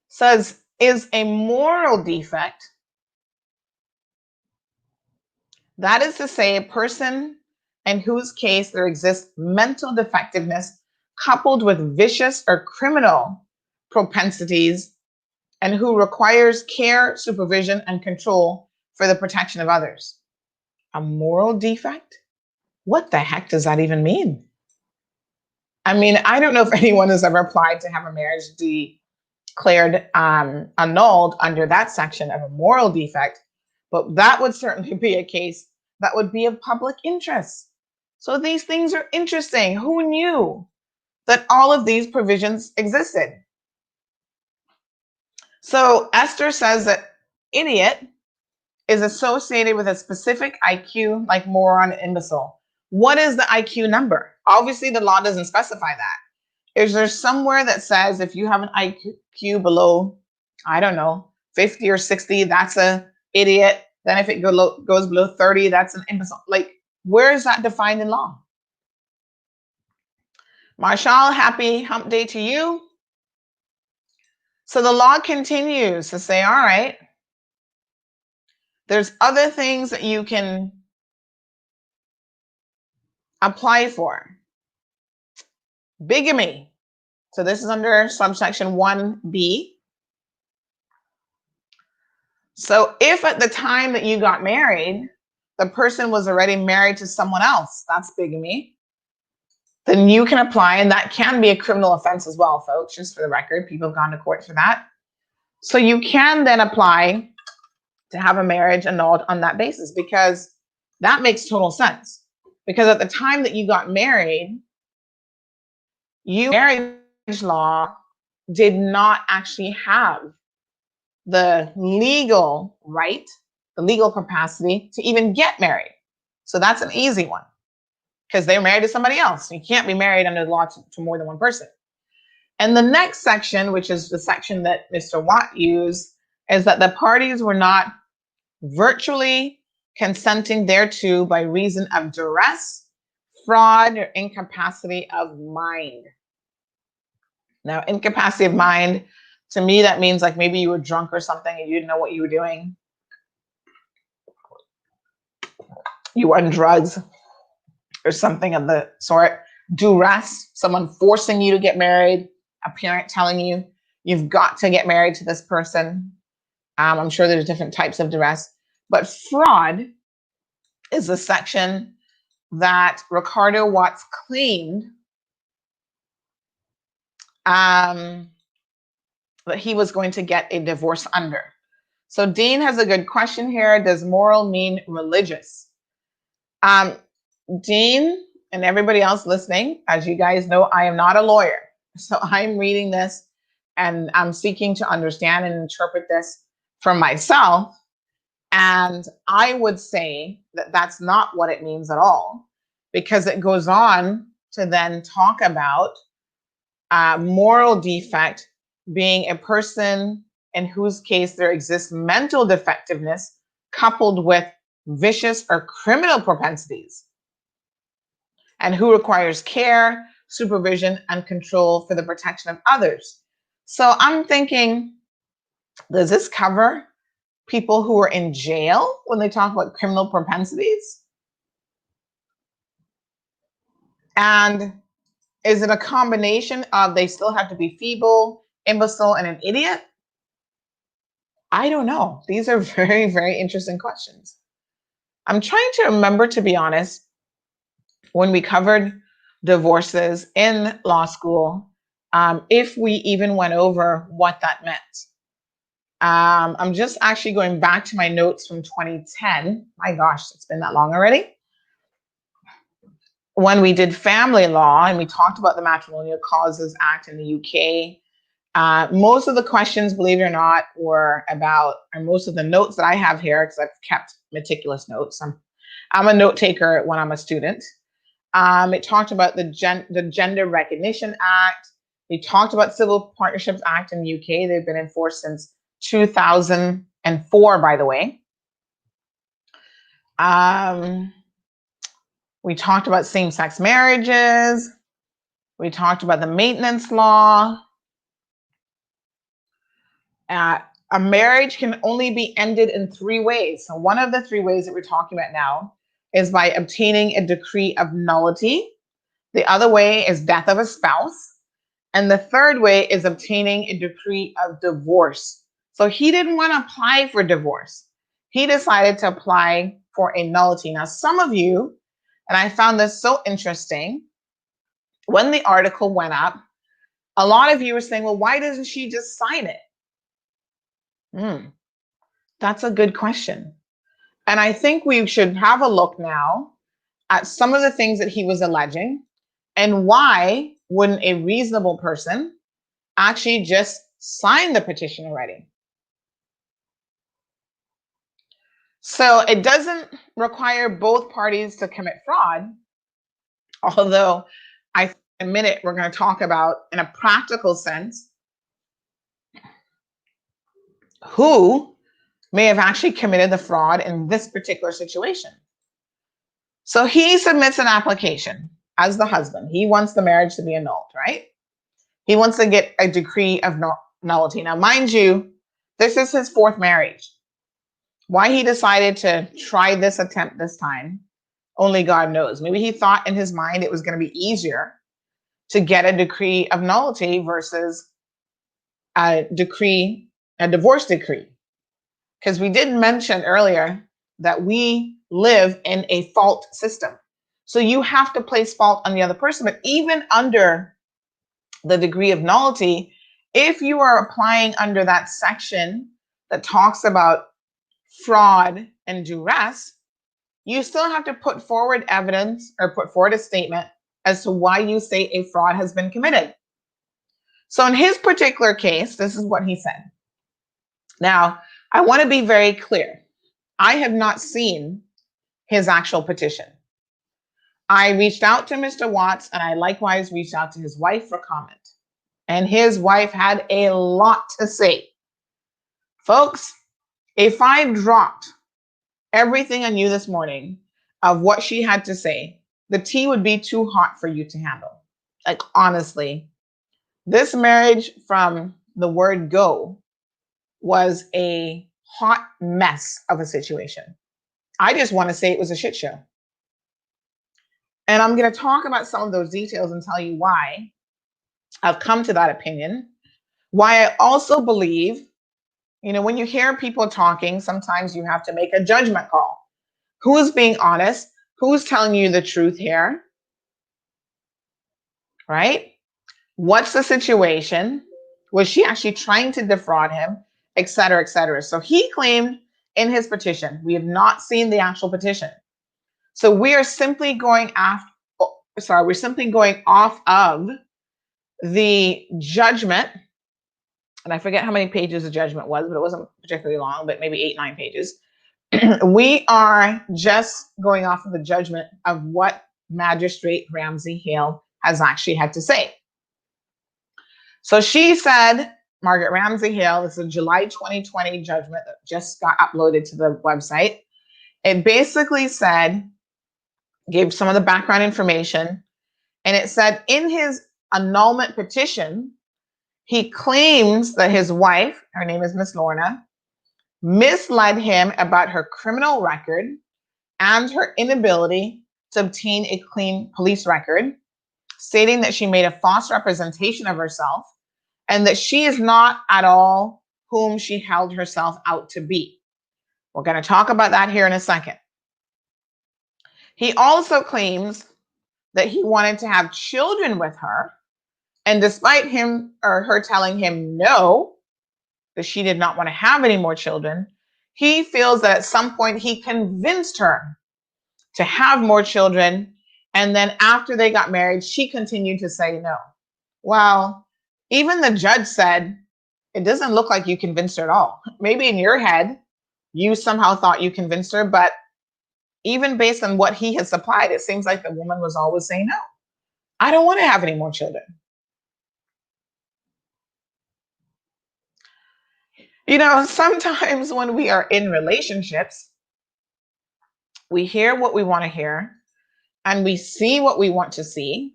Says, is a moral defect. That is to say, a person in whose case there exists mental defectiveness coupled with vicious or criminal propensities and who requires care, supervision, and control for the protection of others. A moral defect? What the heck does that even mean? I mean, I don't know if anyone has ever applied to have a marriage declared annulled under that section of a moral defect, but that would certainly be a case that would be of public interest. So these things are interesting. Who knew that all of these provisions existed? So Esther says that idiot is associated with a specific IQ like moron and imbecile. What is the IQ number? Obviously, the law doesn't specify that. Is there somewhere that says if you have an IQ below, 50 or 60, that's an idiot. Then if it goes below 30, that's an imbecile. Like, where is that defined in law? Marshall, happy hump day to you. So the law continues to say, all right, there's other things that you can apply for. Bigamy. So this is under subsection 1B. So if at the time that you got married, the person was already married to someone else, that's bigamy, then you can apply, and that can be a criminal offense as well, folks, just for the record. People have gone to court for that. So you can then apply to have a marriage annulled on that basis, because that makes total sense. Because at the time that you got married, marriage law did not actually have the legal right, the legal capacity to even get married. So that's an easy one, because they were married to somebody else. You can't be married under the law to more than one person. And the next section, which is the section that Mr. Watt used, is that the parties were not virtually consenting thereto by reason of duress, fraud, or incapacity of mind. Now, incapacity of mind, to me, that means like maybe you were drunk or something and you didn't know what you were doing. You were on drugs or something of the sort. Duress, someone forcing you to get married, a parent telling you you've got to get married to this person. I'm sure there's different types of duress, but fraud is the section that Ricardo Watt claimed that he was going to get a divorce under. So Dean has a good question here. Does moral mean religious? Dean and everybody else listening, as you guys know, I am not a lawyer. So I'm reading this and I'm seeking to understand and interpret this for myself. And I would say that that's not what it means at all, because it goes on to then talk about moral defect being a person in whose case there exists mental defectiveness coupled with vicious or criminal propensities, and who requires care, supervision, and control for the protection of others. So I'm thinking, does this cover people who are in jail when they talk about criminal propensities? And is it a combination of they still have to be feeble, imbecile, and an idiot? I don't know. These are very, very interesting questions. I'm trying to remember, to be honest, when we covered divorces in law school, if we even went over what that meant. I'm just actually going back to my notes from 2010. My gosh, it's been that long already. When we did family law and we talked about the Matrimonial Causes Act in the UK, most of the questions, believe it or not, were about, or most of the notes that I have here, because I've kept meticulous notes. I'm a note taker when I'm a student. It talked about the Gender Recognition Act. We talked about Civil Partnerships Act in the UK. They've been enforced since 2004, by the way. We talked about same-sex marriages. We talked about the maintenance law. A marriage can only be ended in 3 ways. So one of the 3 ways that we're talking about now is by obtaining a decree of nullity. The other way is death of a spouse. And the third way is obtaining a decree of divorce. So he didn't want to apply for divorce. He decided to apply for a nullity. Now, some of you, and I found this so interesting, when the article went up, a lot of you were saying, well, why doesn't she just sign it? That's a good question. And I think we should have a look now at some of the things that he was alleging, and why wouldn't a reasonable person actually just sign the petition already? So it doesn't require both parties to commit fraud, although in a minute we're going to talk about, in a practical sense, who may have actually committed the fraud in this particular situation. So he submits an application as the husband. He wants the marriage to be annulled, right? He wants to get a decree of nullity. Now, mind you, this is his 4th marriage. Why he decided to try this attempt this time, only God knows. Maybe he thought in his mind it was going to be easier to get a decree of nullity versus a divorce decree. Because we did mention earlier that we live in a fault system. So you have to place fault on the other person. But even under the degree of nullity, if you are applying under that section that talks about fraud and duress, you still have to put forward evidence or put forward a statement as to why you say a fraud has been committed. So in his particular case, this is what he said. Now, I want to be very clear. I have not seen his actual petition. I reached out to Mr. Watts, and I likewise reached out to his wife for comment. And his wife had a lot to say. Folks, if I dropped everything I knew this morning of what she had to say, the tea would be too hot for you to handle. Like, honestly, this marriage from the word go was a hot mess of a situation. I just want to say it was a shit show. And I'm going to talk about some of those details and tell you why I've come to that opinion. Why I also believe, when you hear people talking, sometimes you have to make a judgment call. Who's being honest? Who's telling you the truth here? Right? What's the situation? Was she actually trying to defraud him? Et cetera, et cetera. So he claimed in his petition, we have not seen the actual petition. So we are simply going off of the judgment. And I forget how many pages the judgment was, but it wasn't particularly long, but maybe 8-9 pages. We are just going off of the judgment of what Magistrate Ramsey Hale has actually had to say. So she said, Margaret Ramsey Hale, this is a July 2020 judgment that just got uploaded to the website. It basically said, gave some of the background information, and it said in his annulment petition, he claims that his wife, her name is Miss Lorna, misled him about her criminal record and her inability to obtain a clean police record, stating that she made a false representation of herself and that she is not at all whom she held herself out to be. We're going to talk about that here in a second. He also claims that he wanted to have children with her, and despite him or her telling him no, that she did not want to have any more children, he feels that at some point he convinced her to have more children, and then after they got married, she continued to say no. Well, even the judge said, it doesn't look like you convinced her at all. Maybe in your head, you somehow thought you convinced her, but even based on what he has supplied, it seems like the woman was always saying no. I don't want to have any more children. Sometimes when we are in relationships, we hear what we want to hear and we see what we want to see.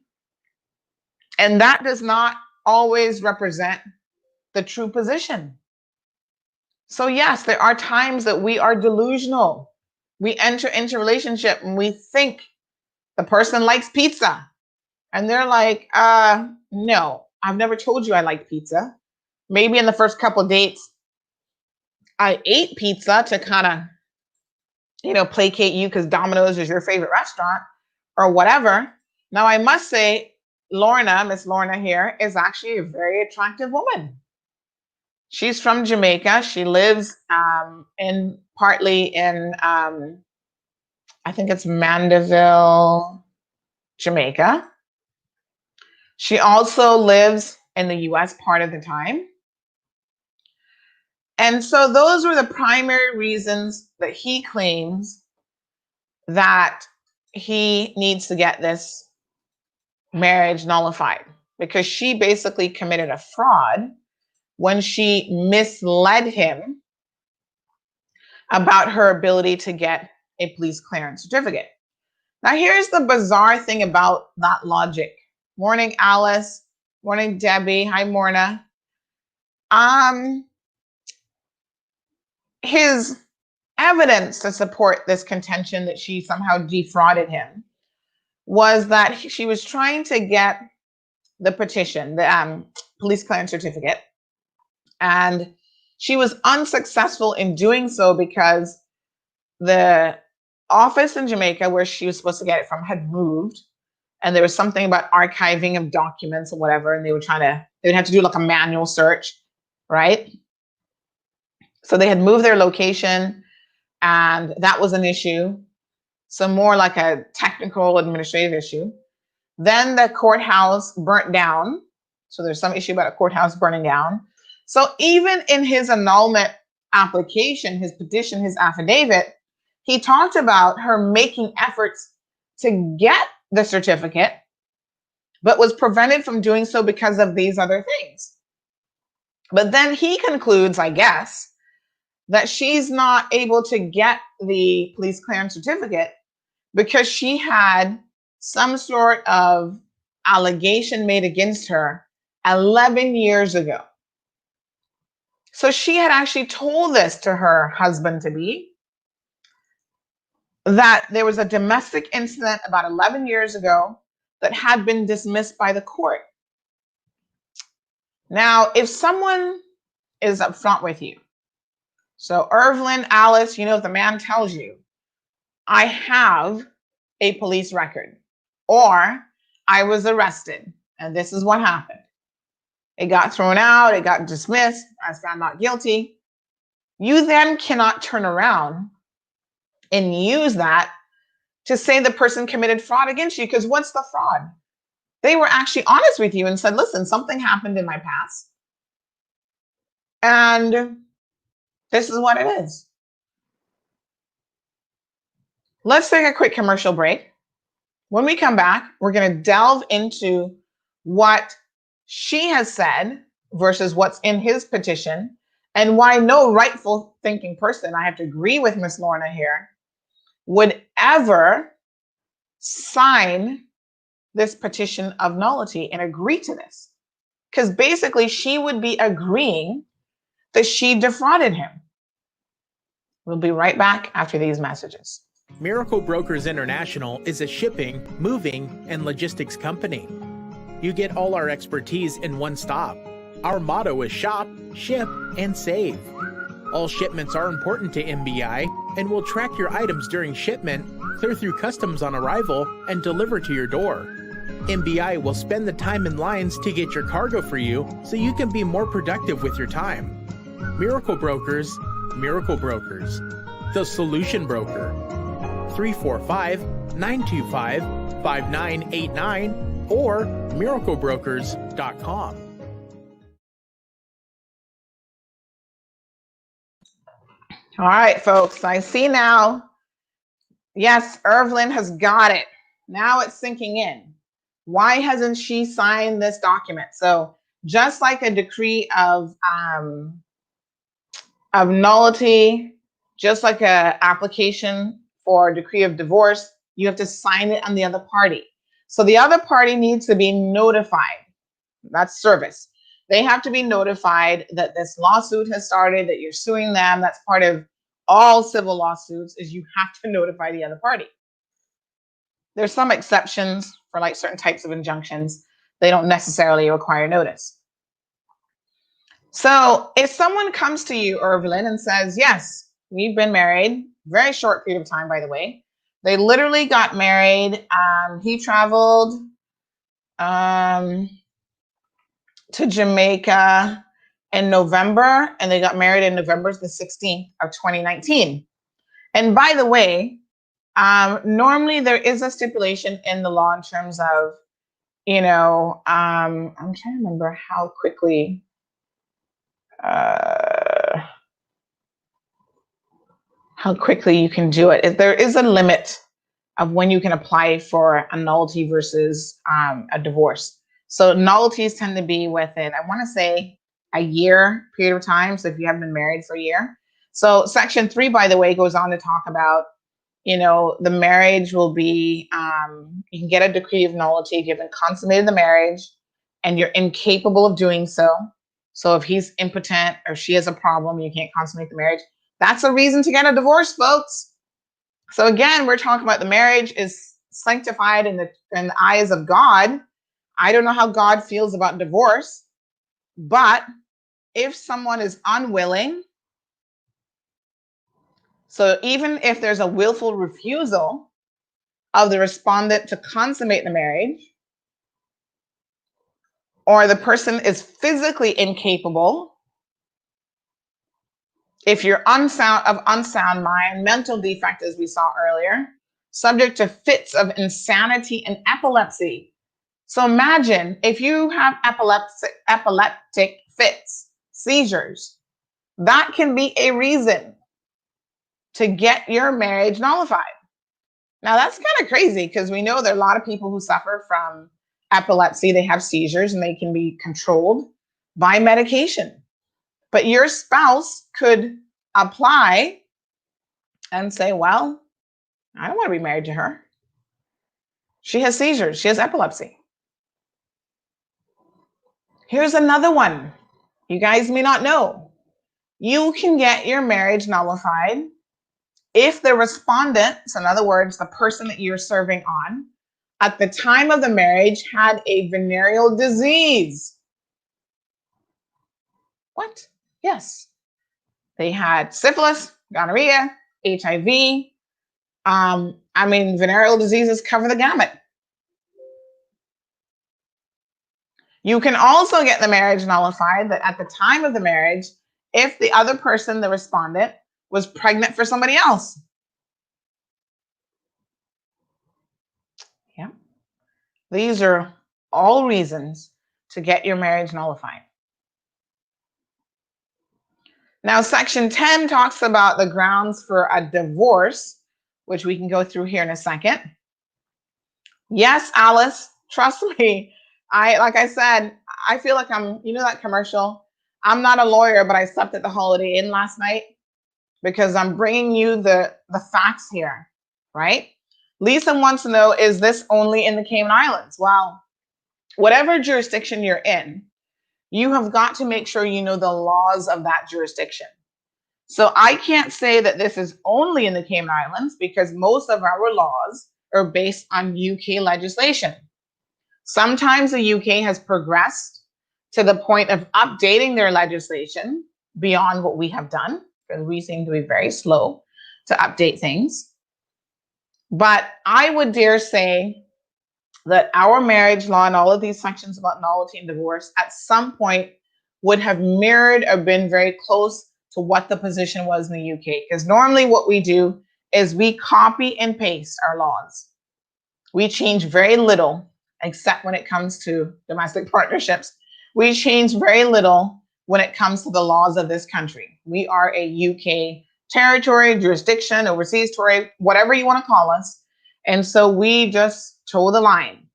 And that does not always represent the true position. So yes, there are times that we are delusional. We enter into a relationship and we think the person likes pizza. And they're like, no, I've never told you I like pizza. Maybe in the first couple of dates, I ate pizza to kind of, placate you because Domino's is your favorite restaurant or whatever. Now, I must say, Miss Lorna here, is actually a very attractive woman. She's from Jamaica. She lives partly in, I think it's Mandeville, Jamaica. She also lives in the US part of the time. And so those were the primary reasons that he claims that he needs to get this marriage nullified, because she basically committed a fraud when she misled him about her ability to get a police clearance certificate. Now, here's the bizarre thing about that logic. Morning, Alice. Morning, Debbie. Hi, Morna. His evidence to support this contention that she somehow defrauded him was that she was trying to get the petition, the police clearance certificate, and she was unsuccessful in doing so because the office in Jamaica where she was supposed to get it from had moved, and there was something about archiving of documents or whatever, and they would have to do like a manual search, right? So they had moved their location, and that was an issue. So more like a technical administrative issue. Then the courthouse burnt down. So there's some issue about a courthouse burning down. So even in his annulment application, his petition, his affidavit, he talked about her making efforts to get the certificate, but was prevented from doing so because of these other things. But then he concludes, I guess, that she's not able to get the police clearance certificate because she had some sort of allegation made against her 11 years ago. So she had actually told this to her husband-to-be, that there was a domestic incident about 11 years ago that had been dismissed by the court. Now, if someone is upfront with you, so Irvlyn, Alice, if the man tells you, I have a police record, or I was arrested and this is what happened. It got thrown out, it got dismissed, I was found not guilty. You then cannot turn around and use that to say the person committed fraud against you, because what's the fraud? They were actually honest with you and said, listen, something happened in my past, and this is what it is. Let's take a quick commercial break. When we come back, we're going to delve into what she has said versus what's in his petition, and why no rightful thinking person, I have to agree with Miss Lorna here, would ever sign this petition of nullity and agree to this. Because basically she would be agreeing that she defrauded him. We'll be right back after these messages. Miracle Brokers International is a shipping, moving, and logistics company. You get all our expertise in one stop. Our motto is shop, ship, and save. All shipments are important to MBI, and will track your items during shipment, clear through customs on arrival, and deliver to your door. MBI will spend the time in lines to get your cargo for you so you can be more productive with your time. Miracle Brokers, the solution broker. 345-925-5989 or miraclebrokers.com. All right, folks, I see now. Yes, Irvlyn has got it. Now it's sinking in. Why hasn't she signed this document? So just like a decree of nullity, just like an application for a decree of divorce, you have to sign it on the other party. So the other party needs to be notified. That's service. They have to be notified that this lawsuit has started, that you're suing them. That's part of all civil lawsuits, is you have to notify the other party. There's some exceptions for like certain types of injunctions. They don't necessarily require notice. So if someone comes to you, Irvlyn, and says, yes, we've been married, very short period of time, by the way. They literally got married. He traveled to Jamaica in November, and they got married in November the 16th of 2019. And by the way, normally there is a stipulation in the law in terms of, I'm trying to remember how quickly, you can do it. There is a limit of when you can apply for a nullity versus a divorce. So nullities tend to be within, I want to say, a year period of time. So if you haven't been married for a year. So section 3, by the way, goes on to talk about, the marriage will be, you can get a decree of nullity if you haven't consummated the marriage and you're incapable of doing so. So if he's impotent or she has a problem, you can't consummate the marriage. That's a reason to get a divorce, folks. So again, we're talking about the marriage is sanctified in the eyes of God. I don't know how God feels about divorce, but if someone is unwilling, so even if there's a willful refusal of the respondent to consummate the marriage, or the person is physically incapable, if you're unsound mind, mental defect, as we saw earlier, subject to fits of insanity and epilepsy. So imagine if you have epileptic fits, seizures, that can be a reason to get your marriage nullified. Now that's kind of crazy, because we know there are a lot of people who suffer from epilepsy. They have seizures and they can be controlled by medication. But your spouse could apply and say, well, I don't want to be married to her. She has seizures. She has epilepsy. Here's another one. You guys may not know. You can get your marriage nullified if the respondent, so in other words, the person that you're serving on, at the time of the marriage had a venereal disease. What? Yes. They had syphilis, gonorrhea, HIV. Venereal diseases cover the gamut. You can also get the marriage nullified that at the time of the marriage, if the other person, the respondent, was pregnant for somebody else. Yeah. These are all reasons to get your marriage nullified. Now, Section 10 talks about the grounds for a divorce, which we can go through here in a second. Yes, Alice, trust me. Like I said, I feel like that commercial? I'm not a lawyer, but I slept at the Holiday Inn last night because I'm bringing you the facts here, right? Lisa wants to know, is this only in the Cayman Islands? Well, whatever jurisdiction you're in, you have got to make sure you know the laws of that jurisdiction. So I can't say that this is only in the Cayman Islands because most of our laws are based on UK legislation. Sometimes the UK has progressed to the point of updating their legislation beyond what we have done, because we seem to be very slow to update things. But I would dare say that our marriage law and all of these sections about nullity and divorce at some point would have mirrored or been very close to what the position was in the UK. Because normally what we do is we copy and paste our laws. We change very little, except when it comes to domestic partnerships. We change very little when it comes to the laws of this country. We are a UK territory, jurisdiction, overseas territory, whatever you want to call us. And so we just toe the line.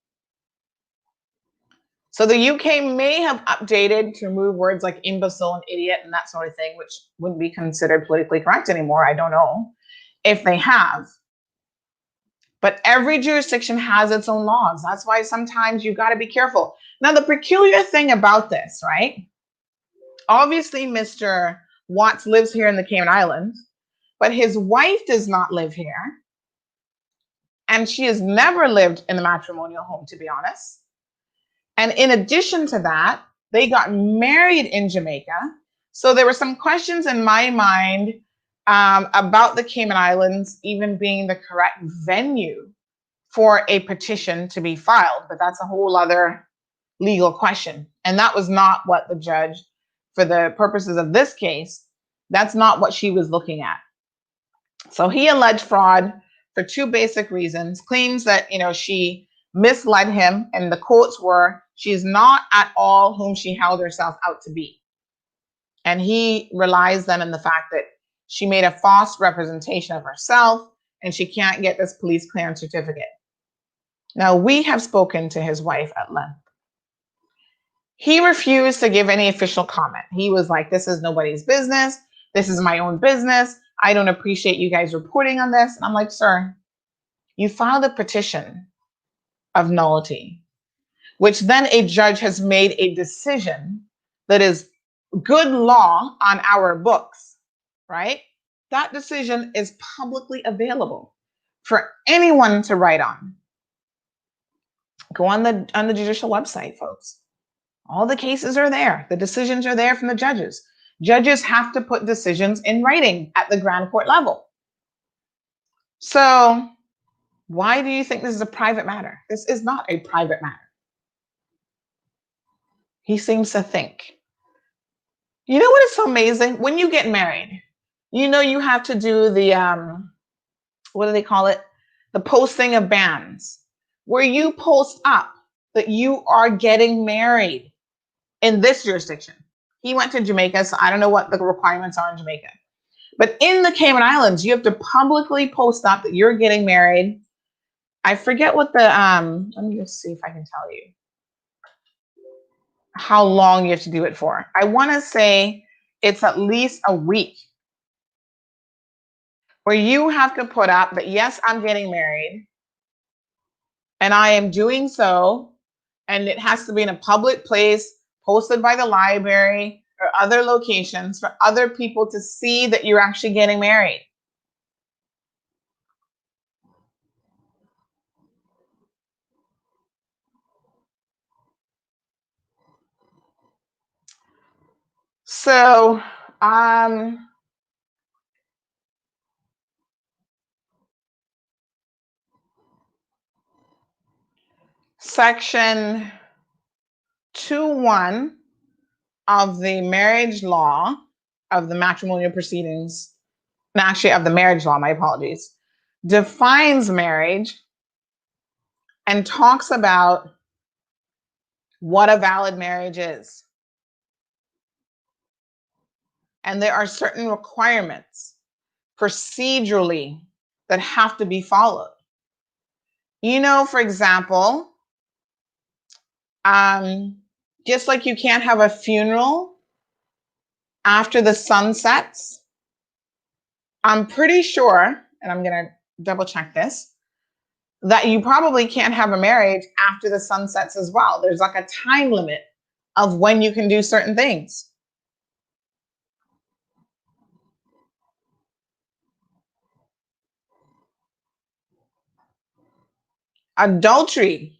So the UK may have updated to remove words like imbecile and idiot and that sort of thing, which wouldn't be considered politically correct anymore. I don't know if they have. But every jurisdiction has its own laws. That's why sometimes you've got to be careful. Now, the peculiar thing about this, right? Obviously, Mr. Watts lives here in the Cayman Islands, but his wife does not live here. And she has never lived in the matrimonial home, to be honest. And in addition to that, they got married in Jamaica. So there were some questions in my mind about the Cayman Islands even being the correct venue for a petition to be filed. But that's a whole other legal question. And that was not what the judge, for the purposes of this case, that's not what she was looking at. So he alleged fraud for two basic reasons. Claims that, she misled him, and the quotes were, "She's not at all whom she held herself out to be." And he relies then on the fact that she made a false representation of herself and she can't get this police clearance certificate. Now, we have spoken to his wife at length. He refused to give any official comment. He was like, this is nobody's business. This is my own business. I don't appreciate you guys reporting on this. And I'm like, sir, you filed a petition of nullity, which then a judge has made a decision that is good law on our books, right? That decision is publicly available for anyone to write on. Go on the judicial website, folks. All the cases are there. The decisions are there from the judges. Judges have to put decisions in writing at the grand court level. So why do you think this is a private matter? This is not a private matter. He seems to think. You know what is so amazing? When you get married, you have to do the, what do they call it? The posting of banns, where you post up that you are getting married in this jurisdiction. He went to Jamaica, so I don't know what the requirements are in Jamaica. But in the Cayman Islands, you have to publicly post up that you're getting married. I forget what the, let me just see if I can tell you how long you have to do it for. I want to say it's at least a week. where you have to put up that, yes, I'm getting married and I am doing so, and it has to be in a public place, posted by the library or other locations for other people to see that you're actually getting married. So, section 2.1 of the marriage law of the matrimonial proceedings, actually of the marriage law, my apologies, defines marriage and talks about what a valid marriage is. And there are certain requirements procedurally that have to be followed. You know, for example, just like you can't have a funeral after the sun sets, I'm pretty sure, and I'm going to double check this, that you probably can't have a marriage after the sun sets as well. There's like a time limit of when you can do certain things. Adultery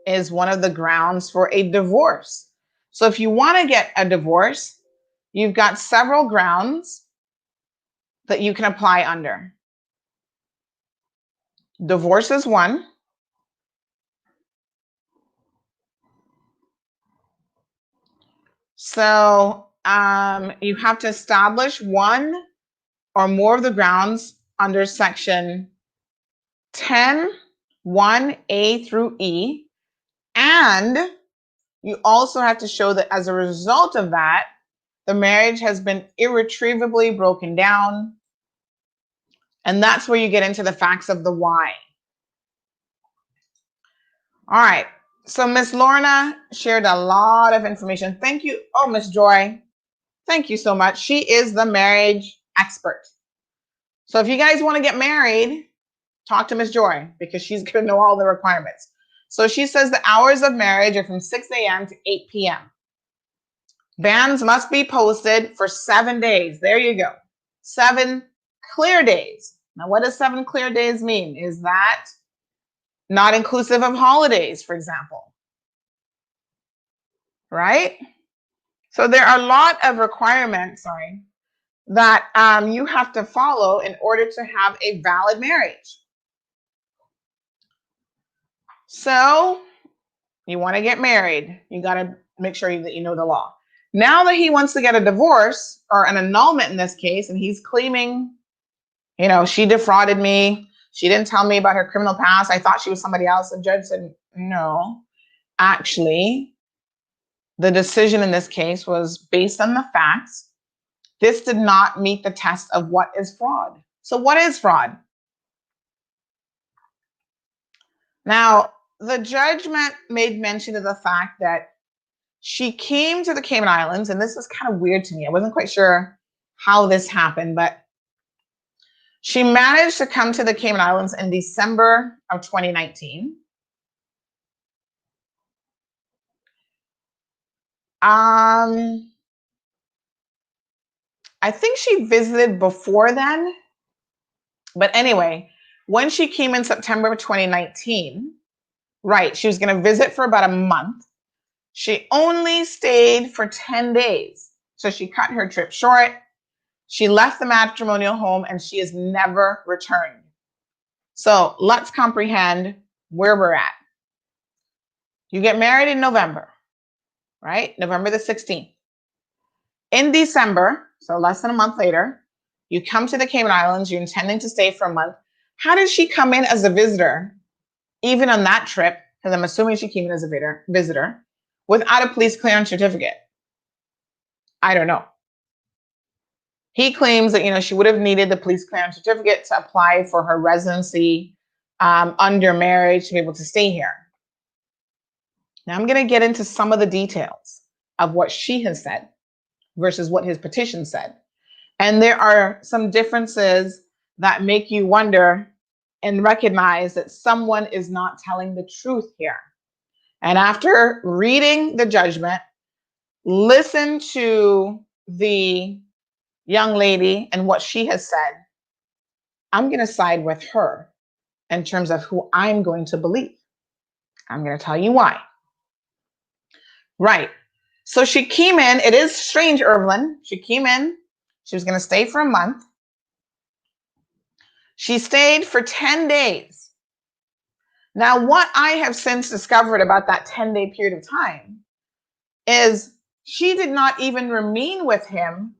is one of the grounds for a divorce. So if you want to get a divorce, you've got several grounds that you can apply under. Divorce is one. So you have to establish one or more of the grounds under section 10, 1A through E. And you also have to show that as a result of that, the marriage has been irretrievably broken down. And that's where you get into the facts of the why. All right. So Miss Lorna shared a lot of information. Thank you. Oh, Miss Joy. Thank you so much. She is the marriage expert. So if you guys want to get married, talk to Miss Joy because she's going to know all the requirements. So she says the hours of marriage are from 6 a.m. to 8 p.m. Banns must be posted for 7 days. There you go. 7 clear days. Now, what does 7 clear days mean? Is that not inclusive of holidays, for example? Right? So there are a lot of requirements, that you have to follow in order to have a valid marriage. So you want to get married, you got to make sure that you know the law. Now that he wants to get a divorce or an annulment in this case, and he's claiming, you know, she defrauded me. She didn't tell me about her criminal past. I thought she was somebody else. The judge said, no, actually, the decision in this case was based on the facts. This did not meet the test of what is fraud. So what is fraud? Now, the judgment made mention of the fact that she came to the Cayman Islands, and this was kind of weird to me. I wasn't quite sure how this happened, but she managed to come to the Cayman Islands in December of 2019. I think she visited before then. But anyway, when she came in September of 2019, right, she was going to visit for about a month. She only stayed for 10 days. So she cut her trip short. She left the matrimonial home and she has never returned. So let's comprehend where we're at. You get married in November, right? November the 16th. In December, so less than a month later, you come to the Cayman Islands, you're intending to stay for a month. How did she come in as a visitor, even on that trip, because I'm assuming she came in as a visitor, without a police clearance certificate? I don't know. He claims that, you know, she would have needed the police clearance certificate to apply for her residency under marriage to be able to stay here. Now I'm going to get into some of the details of what she has said versus what his petition said. And there are some differences that make you wonder and recognize that someone is not telling the truth here. And after reading the judgment, listen to the young lady and what she has said. I'm going to side with her in terms of who I'm going to believe. I'm going to tell you why. Right. So she came in. It is strange, Evelyn. She came in. She was going to stay for a month. She stayed for 10 days. Now, what I have since discovered about that 10-day period of time is she did not even remain with him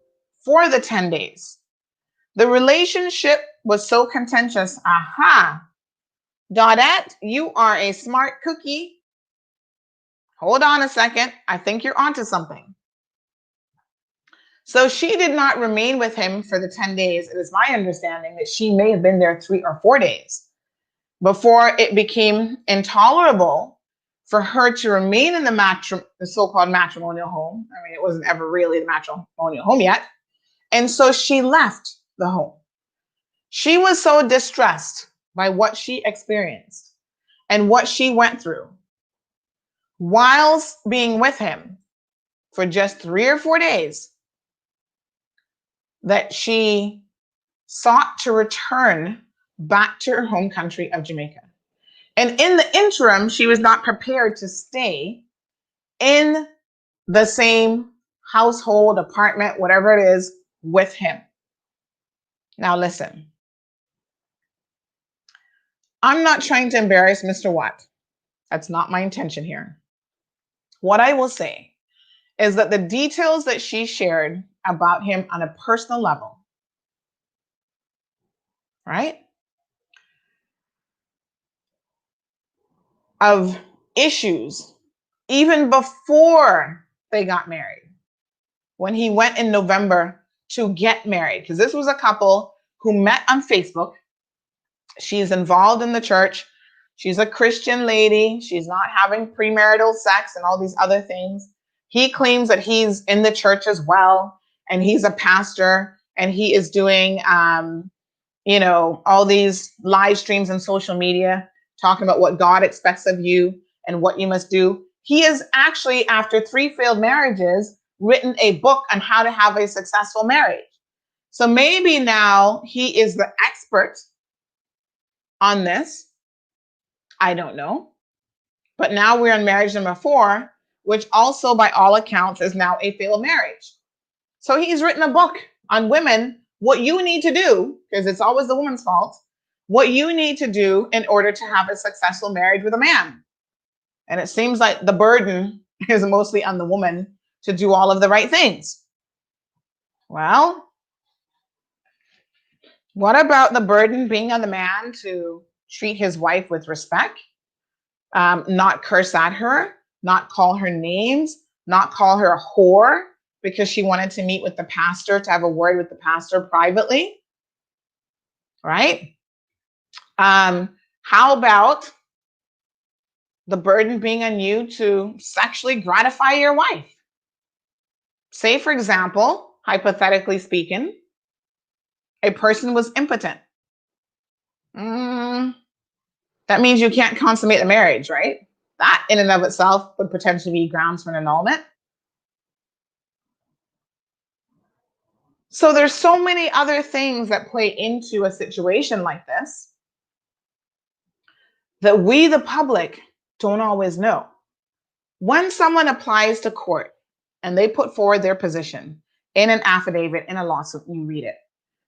for the 10 days. The relationship was so contentious. Aha. Dodette, you are a smart cookie. Hold on a second. I think you're onto something. So she did not remain with him for the 10 days. It is my understanding that she may have been there 3 or 4 days before it became intolerable for her to remain in the so-called matrimonial home. I mean, it wasn't ever really the matrimonial home yet. And so she left the home. She was so distressed by what she experienced and what she went through whilst being with him for just 3 or 4 days that she sought to return back to her home country of Jamaica. And in the interim, she was not prepared to stay in the same household, apartment, whatever it is, with him. Now listen, I'm not trying to embarrass Mr. Watt. That's not my intention here. What I will say is that the details that she shared about him on a personal level, right, of issues even before they got married, when he went in November to get married, because this was a couple who met on Facebook. She's involved in the church. She's a Christian lady. She's not having premarital sex and all these other things. He claims that he's in the church as well, and he's a pastor, and he is doing, all these live streams on social media, talking about what God expects of you and what you must do. He has actually, after 3 failed marriages, written a book on how to have a successful marriage. So maybe now he is the expert on this. I don't know. But now we're on marriage number 4, which also by all accounts is now a failed marriage. So he's written a book on women, what you need to do, because it's always the woman's fault, what you need to do in order to have a successful marriage with a man. And it seems like the burden is mostly on the woman to do all of the right things. Well, what about the burden being on the man to treat his wife with respect, not curse at her, not call her names, not call her a whore because she wanted to meet with the pastor, to have a word with the pastor privately, right? How about the burden being on you to sexually gratify your wife? Say, for example, hypothetically speaking, a person was impotent. That means you can't consummate the marriage, right? That in and of itself would potentially be grounds for an annulment. So there's so many other things that play into a situation like this that we, the public, don't always know. When someone applies to court and they put forward their position in an affidavit, in a lawsuit, you read it.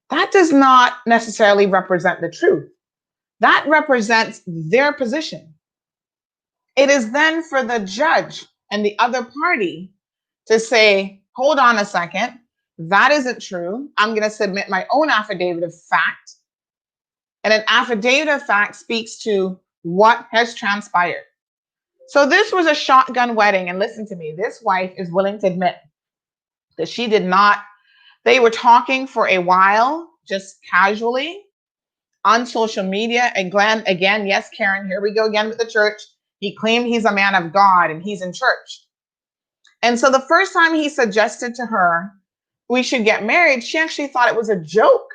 That does not necessarily represent the truth. That represents their position. It is then for the judge and the other party to say, hold on a second, that isn't true. I'm going to submit my own affidavit of fact. And an affidavit of fact speaks to what has transpired. So this was a shotgun wedding. And listen to me, this wife is willing to admit that she did not, they were talking for a while, just casually on social media. And Glenn, again, yes, Karen, here we go again with the church. He claimed he's a man of God and he's in church. And so the first time he suggested to her, we should get married, she actually thought it was a joke.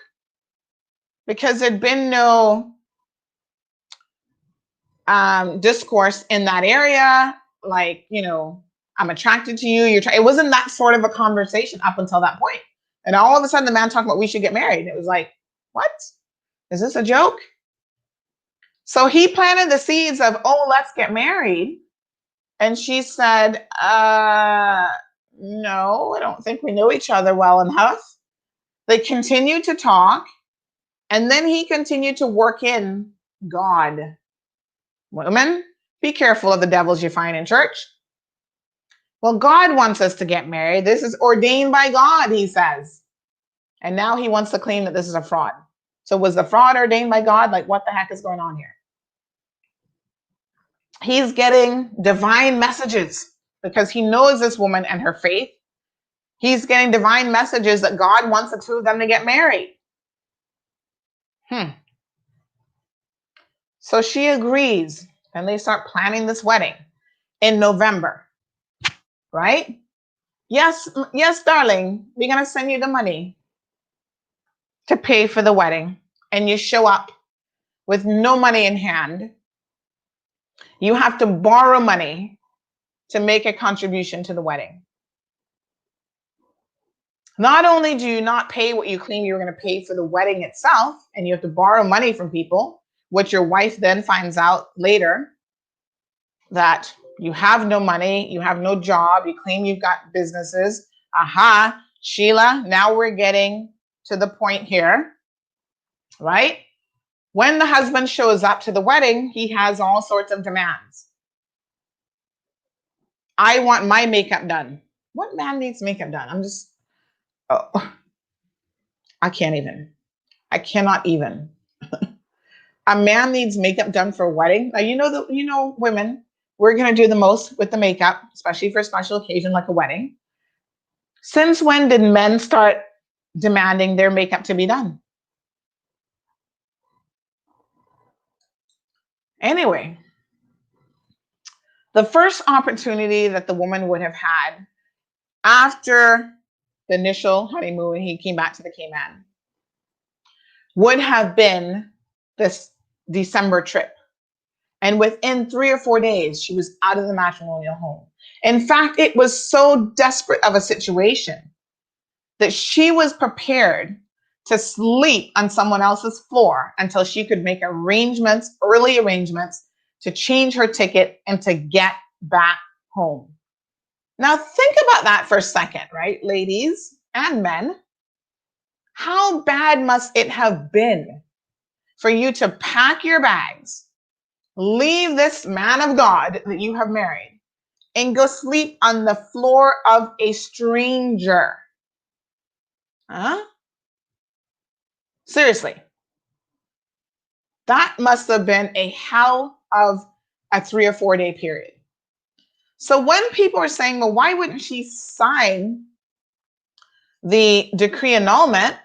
because there'd been no discourse in that area. Like, I'm attracted to you. It wasn't that sort of a conversation up until that point. And all of a sudden the man talking about we should get married. It was like, what? Is this a joke? So he planted the seeds of, oh, let's get married. And she said, no, I don't think we know each other well enough. They continued to talk. And then he continued to work in God. Women, be careful of the devils you find in church. Well, God wants us to get married. This is ordained by God, he says. And now he wants to claim that this is a fraud. So was the fraud ordained by God? Like, what the heck is going on here? He's getting divine messages because he knows this woman and her faith. He's getting divine messages that God wants the two of them to get married. So she agrees, and they start planning this wedding in November, right? Yes, darling, we're going to send you the money to pay for the wedding. And you show up with no money in hand. You have to borrow money to make a contribution to the wedding. Not only do you not pay what you claim you were going to pay for the wedding itself, and you have to borrow money from people, which your wife then finds out later that you have no money, you have no job, you claim you've got businesses. Aha, Sheila, now we're getting to the point here, right? When the husband shows up to the wedding, he has all sorts of demands. I want my makeup done. What man needs makeup done? I cannot even. A man needs makeup done for a wedding. Now, women, we're going to do the most with the makeup, especially for a special occasion like a wedding. Since when did men start demanding their makeup to be done? Anyway, the first opportunity that the woman would have had after the initial honeymoon, he came back to the Cayman, would have been this December trip. And within 3 or 4 days, she was out of the matrimonial home. In fact, it was so desperate of a situation that she was prepared to sleep on someone else's floor until she could make early arrangements to change her ticket and to get back home. Now think about that for a second, right, ladies and men? How bad must it have been for you to pack your bags, leave this man of God that you have married, and go sleep on the floor of a stranger? Huh? Seriously. That must have been a hell of a 3 or 4 day period. So when people are saying, well, why wouldn't she sign the decree annulment?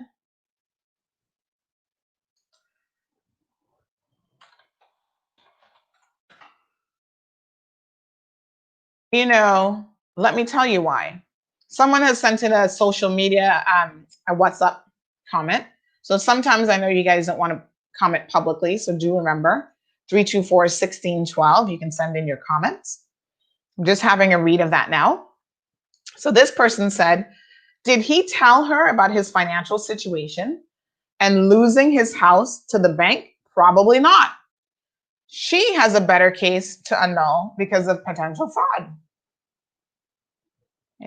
Let me tell you why. Someone has sent in a social media, a WhatsApp comment. So sometimes I know you guys don't want to comment publicly. So do remember 324-1612. You can send in your comments. I'm just having a read of that now. So this person said, did he tell her about his financial situation and losing his house to the bank? Probably not. She has a better case to annul because of potential fraud.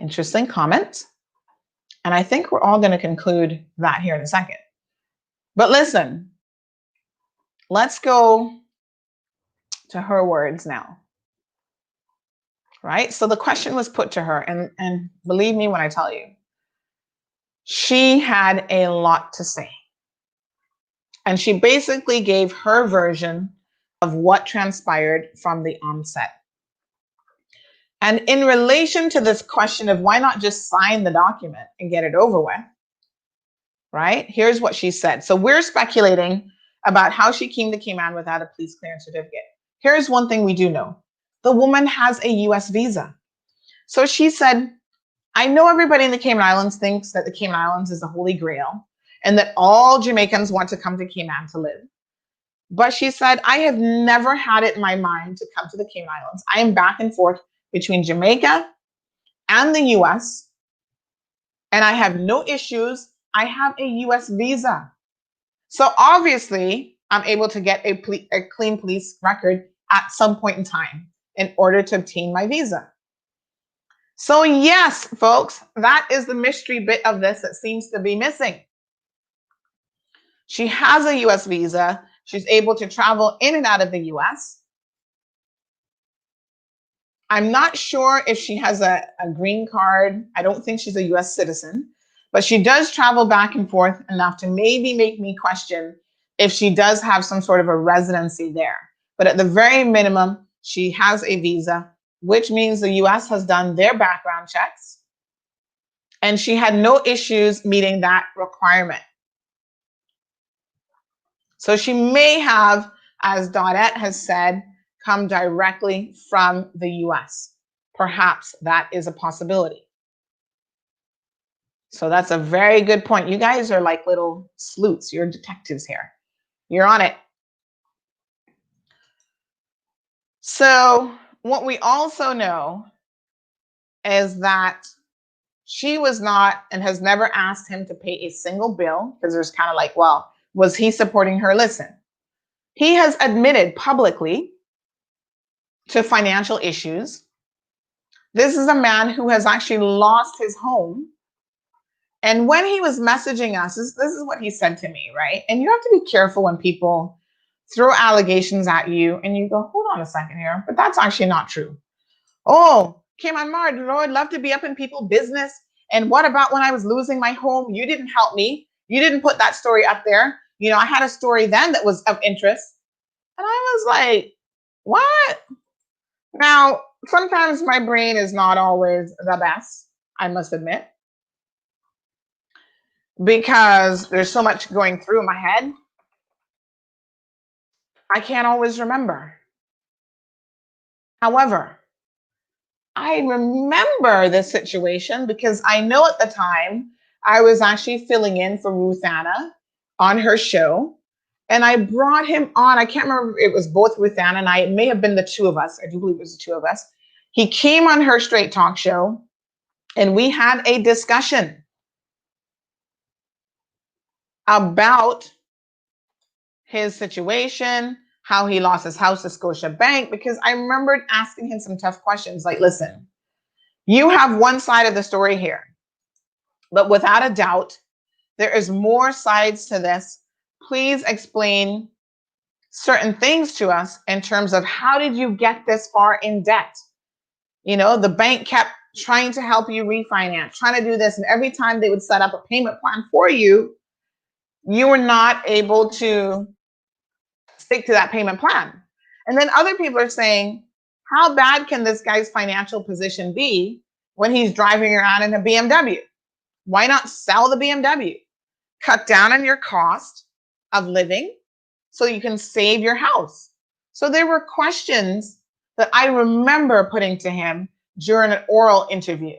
Interesting comment. And I think we're all going to conclude that here in a second. But listen, let's go to her words now. Right? So the question was put to her, and believe me when I tell you, she had a lot to say. And she basically gave her version of what transpired from the onset. And in relation to this question of why not just sign the document and get it over with, right? Here's what she said. So we're speculating about how she came to Cayman without a police clearance certificate. Here's one thing we do know. The woman has a US visa. So she said, I know everybody in the Cayman Islands thinks that the Cayman Islands is the Holy Grail and that all Jamaicans want to come to Cayman to live. But she said, I have never had it in my mind to come to the Cayman Islands. I am back and forth between Jamaica and the US, and I have no issues. I have a US visa. So obviously, I'm able to get a clean police record at some point in time in order to obtain my visa. So yes, folks, that is the mystery bit of this that seems to be missing. She has a US visa. She's able to travel in and out of the US. I'm not sure if she has a green card. I don't think she's a US citizen, but she does travel back and forth enough to maybe make me question if she does have some sort of a residency there. But at the very minimum, she has a visa, which means the US has done their background checks, and she had no issues meeting that requirement. So she may have, as Dotette has said, come directly from the US. Perhaps that is a possibility. So that's a very good point. You guys are like little sleuths. You're detectives here. You're on it. So what we also know is that she was not and has never asked him to pay a single bill, because there's kind of like, well, was he supporting her? Listen, he has admitted publicly to financial issues. This is a man who has actually lost his home. And when he was messaging us, this is what he said to me, right? And you have to be careful when people throw allegations at you and you go, hold on a second here, but that's actually not true. Oh, Cayman Mar, I'd love to be up in people's business. And what about when I was losing my home? You didn't help me. You didn't put that story up there. You know, I had a story then that was of interest. And I was like, what? Now, sometimes my brain is not always the best, I must admit, because there's so much going through my head. I can't always remember. However, I remember this situation because I know at the time I was actually filling in for Ruth Anna on her show. And I brought him on. I can't remember if it was both Ruth Anna and I. It may have been the two of us. I do believe it was the two of us. He came on her Straight Talk show and we had a discussion about his situation, how he lost his house to Scotia Bank, because I remembered asking him some tough questions like, listen, you have one side of the story here, but without a doubt, there is more sides to this. Please explain certain things to us in terms of how did you get this far in debt? You know, the bank kept trying to help you refinance, trying to do this. And every time they would set up a payment plan for you, you were not able to stick to that payment plan. And then other people are saying, how bad can this guy's financial position be when he's driving around in a BMW? Why not sell the BMW? Cut down on your cost of living so you can save your house. So there were questions that I remember putting to him during an oral interview.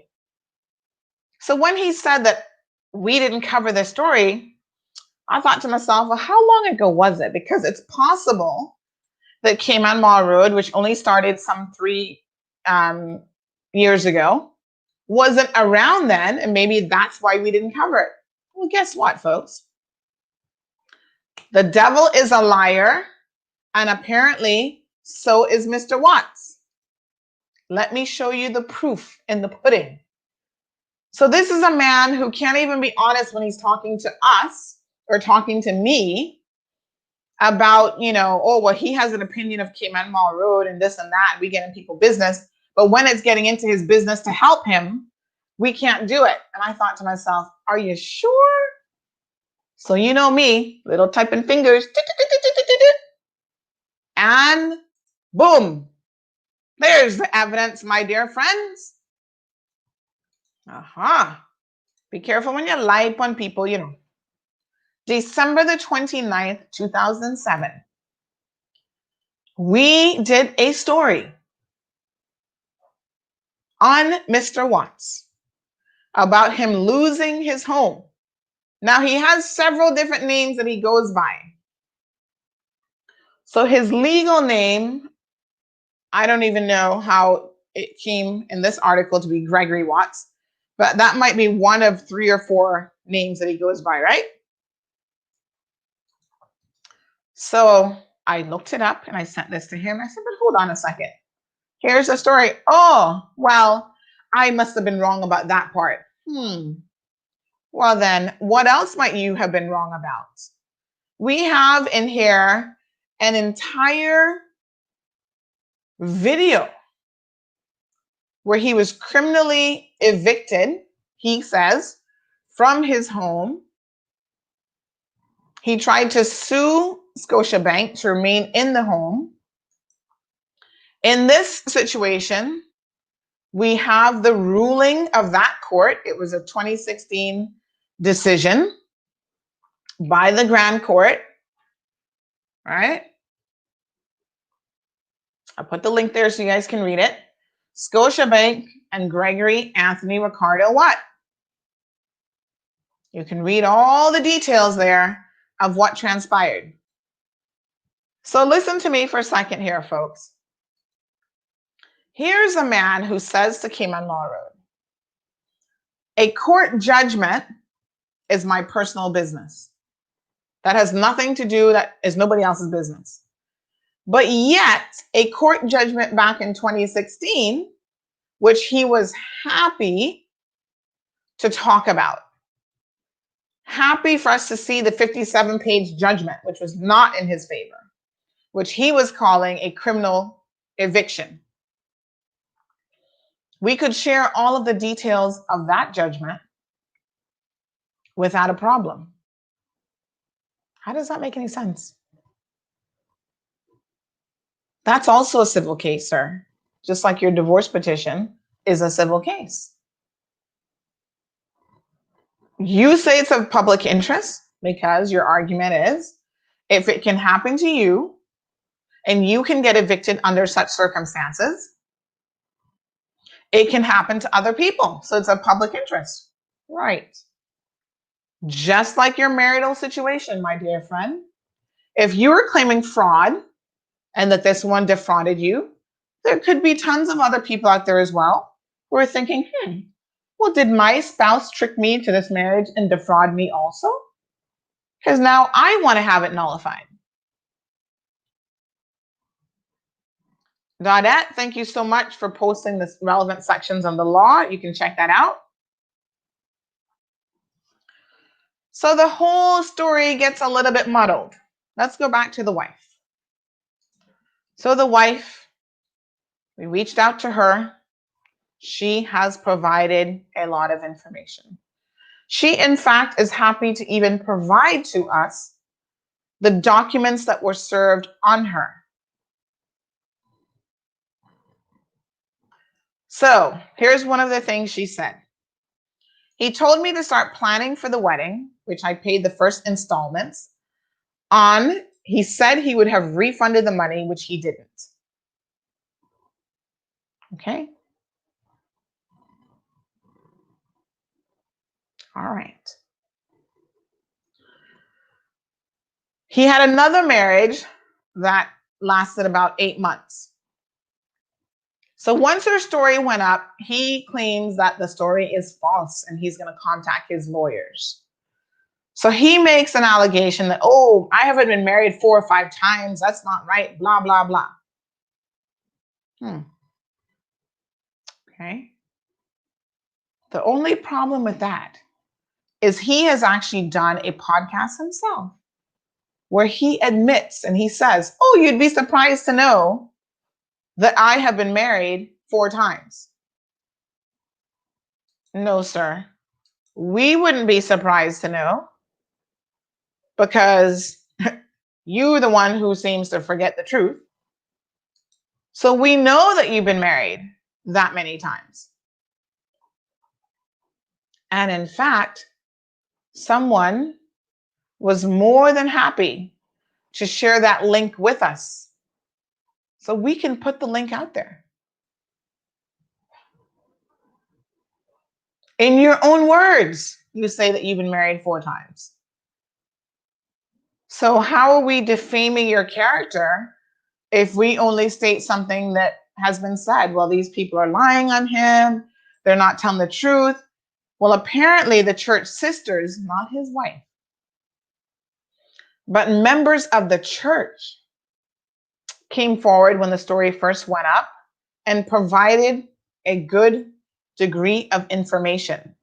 So when he said that we didn't cover this story, I thought to myself, well, how long ago was it? Because it's possible that Cayman Mall Road, which only started some 3 years ago, wasn't around then, and maybe that's why we didn't cover it. Well, guess what, folks? The devil is a liar, and apparently so is Mr. Watts. Let me show you the proof in the pudding. So this is a man who can't even be honest when he's talking to us or talking to me about, you know, oh, well, he has an opinion of Cayman Mall Road and this and that, and we get in people's business. But when it's getting into his business to help him, we can't do it. And I thought to myself, are you sure? So you know me, little typing fingers. And boom, there's the evidence, my dear friends. Be careful when you lie upon people, you know. December the 29th, 2007, we did a story on Mr. Watts about him losing his home. Now, he has several different names that he goes by. So his legal name, I don't even know how it came in this article to be Gregory Watts, but that might be one of 3 or 4 names that he goes by, right? So I looked it up and I sent this to him. I said, but hold on a second. Here's the story. Oh, well, I must have been wrong about that part. Well, then, what else might you have been wrong about? We have in here an entire video where he was criminally evicted, he says, from his home. He tried to sue Scotiabank to remain in the home. In this situation, we have the ruling of that court. It was a 2016 decision by the Grand Court, right? I'll put the link there so you guys can read it. Scotiabank and Gregory Anthony Ricardo Watt. You can read all the details there of what transpired. So listen to me for a second here, folks. Here's a man who says to Cayman Law Road, a court judgment is my personal business. That has nothing to do, that is nobody else's business. But yet, a court judgment back in 2016, which he was happy to talk about. Happy for us to see the 57-page judgment, which was not in his favor, which he was calling a criminal eviction. We could share all of the details of that judgment without a problem. How does that make any sense? That's also a civil case, sir. Just like your divorce petition is a civil case. You say it's of public interest because your argument is if it can happen to you and you can get evicted under such circumstances, it can happen to other people. So it's a public interest. Right. Just like your marital situation, my dear friend. If you were claiming fraud and that this one defrauded you, there could be tons of other people out there as well who are thinking, well, did my spouse trick me into this marriage and defraud me also? Because now I want to have it nullified. Dodette, thank you so much for posting the relevant sections of the law. You can check that out. So the whole story gets a little bit muddled. Let's go back to the wife. So the wife, we reached out to her. She has provided a lot of information. She, in fact, is happy to even provide to us the documents that were served on her. So here's one of the things she said. He told me to start planning for the wedding, which I paid the first installments on. He said he would have refunded the money, which he didn't. Okay. All right. He had another marriage that lasted about 8 months. So once her story went up, he claims that the story is false and he's going to contact his lawyers. So he makes an allegation that, oh, I haven't been married 4 or 5 times. That's not right. Blah, blah, blah. Okay. The only problem with that is he has actually done a podcast himself where he admits and he says, oh, you'd be surprised to know that I have been married 4 times. No, sir. We wouldn't be surprised to know because you're the one who seems to forget the truth. So we know that you've been married that many times. And in fact, someone was more than happy to share that link with us. So we can put the link out there. In your own words, you say that you've been married 4 times. So how are we defaming your character if we only state something that has been said? Well, these people are lying on him. They're not telling the truth. Well, apparently the church sisters, not his wife, but members of the church came forward when the story first went up and provided a good degree of information.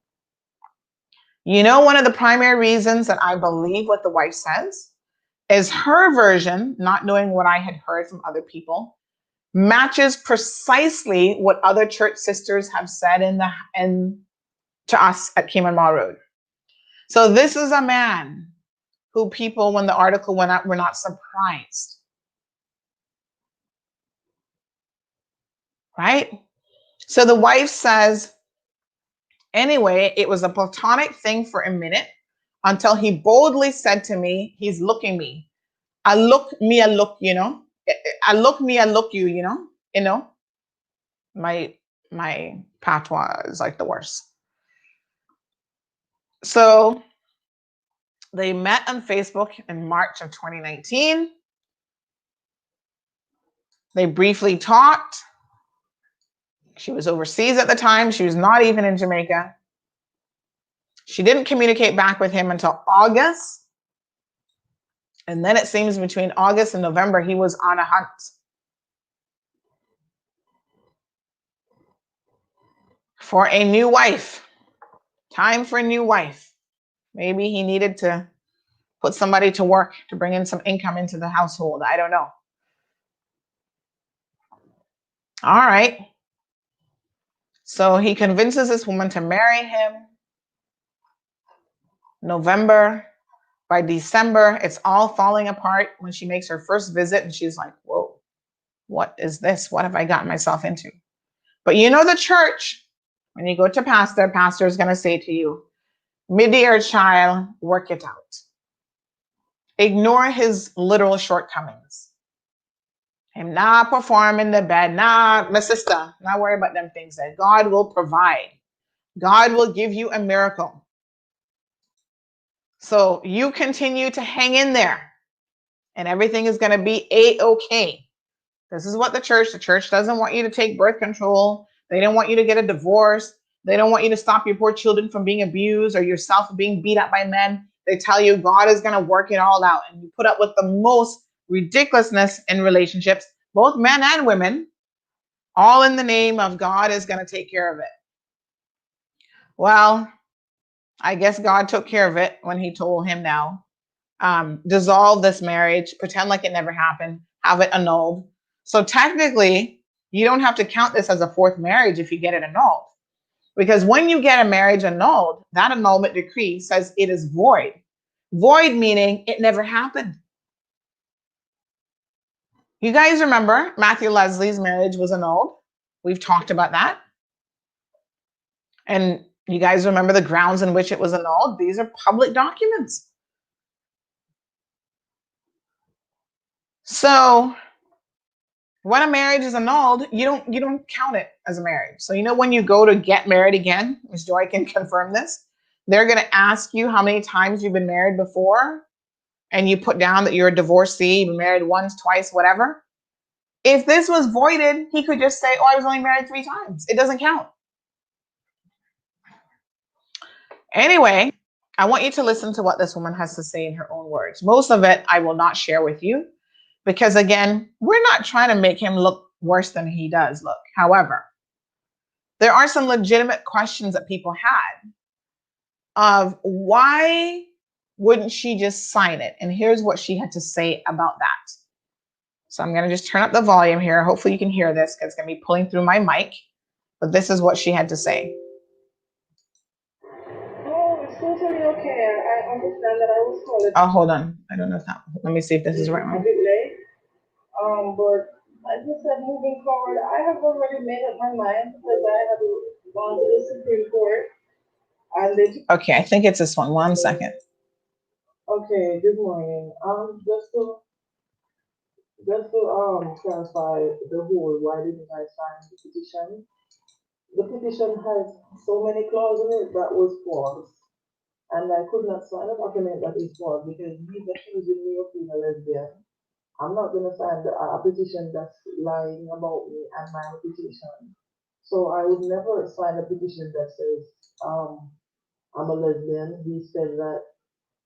You know, one of the primary reasons that I believe what the wife says is her version, not knowing what I had heard from other people, matches precisely what other church sisters have said to us at Cayman Mall Road. So this is a man who people, when the article went up, were not surprised. Right? So the wife says, anyway, it was a platonic thing for a minute until he boldly said to me, he's looking me. I look, you know. I look, you, you know. You know, my patois is like the worst. So they met on Facebook in March of 2019. They briefly talked. She was overseas at the time. She was not even in Jamaica. She didn't communicate back with him until August. And then it seems between August and November, he was on a hunt. For a new wife. Time for a new wife. Maybe he needed to put somebody to work to bring in some income into the household. I don't know. All right. So he convinces this woman to marry him. November. By December, it's all falling apart when she makes her first visit and she's like, whoa, what is this? What have I gotten myself into? But you know, the church, when you go to pastor is going to say to you, mid-year child, work it out. Ignore his literal shortcomings. Him not performing the bed, my sister, not worry about them things. That God will provide. God will give you a miracle. So you continue to hang in there and everything is going to be A-okay. This is what the church doesn't want you to take birth control. They don't want you to get a divorce. They don't want you to stop your poor children from being abused or yourself being beat up by men. They tell you God is going to work it all out. And you put up with the most ridiculousness in relationships, both men and women, all in the name of God is going to take care of it. Well, I guess God took care of it when he told him now, dissolve this marriage, pretend like it never happened, have it annulled. So technically, you don't have to count this as a 4th marriage if you get it annulled. Because when you get a marriage annulled, that annulment decree says it is void. Void meaning it never happened. You guys remember Matthew Leslie's marriage was annulled? We've talked about that. And you guys remember the grounds in which it was annulled? These are public documents. So when a marriage is annulled, you don't count it as a marriage. So you know when you go to get married again, Ms. Joy can confirm this, they're going to ask you how many times you've been married before, and you put down that you're a divorcee, you've been married once, twice, whatever. If this was voided, he could just say, oh, I was only married 3 times. It doesn't count. Anyway, I want you to listen to what this woman has to say in her own words. Most of it I will not share with you because, again, we're not trying to make him look worse than he does look. However, there are some legitimate questions that people had of why wouldn't she just sign it? And here's what she had to say about that. So I'm going to just turn up the volume here. Hopefully you can hear this because it's going to be pulling through my mic. But this is what she had to say. Totally okay. I understand that I was called. Oh, hold on. I don't know if that. Let me see if this is right. A bit late. But I just said moving forward, I have already made up my mind because I have gone to the Supreme Court. And they. Okay, I think it's this one. 1 second. Okay. Good morning. Just to clarify the whole, why didn't I sign the petition? The petition has so many clauses in it that was false. and I could not sign a document that is false because he's accusing me of being a lesbian. I'm not going to sign a petition that's lying about me and my reputation. So I would never sign a petition that says I'm a lesbian. He said that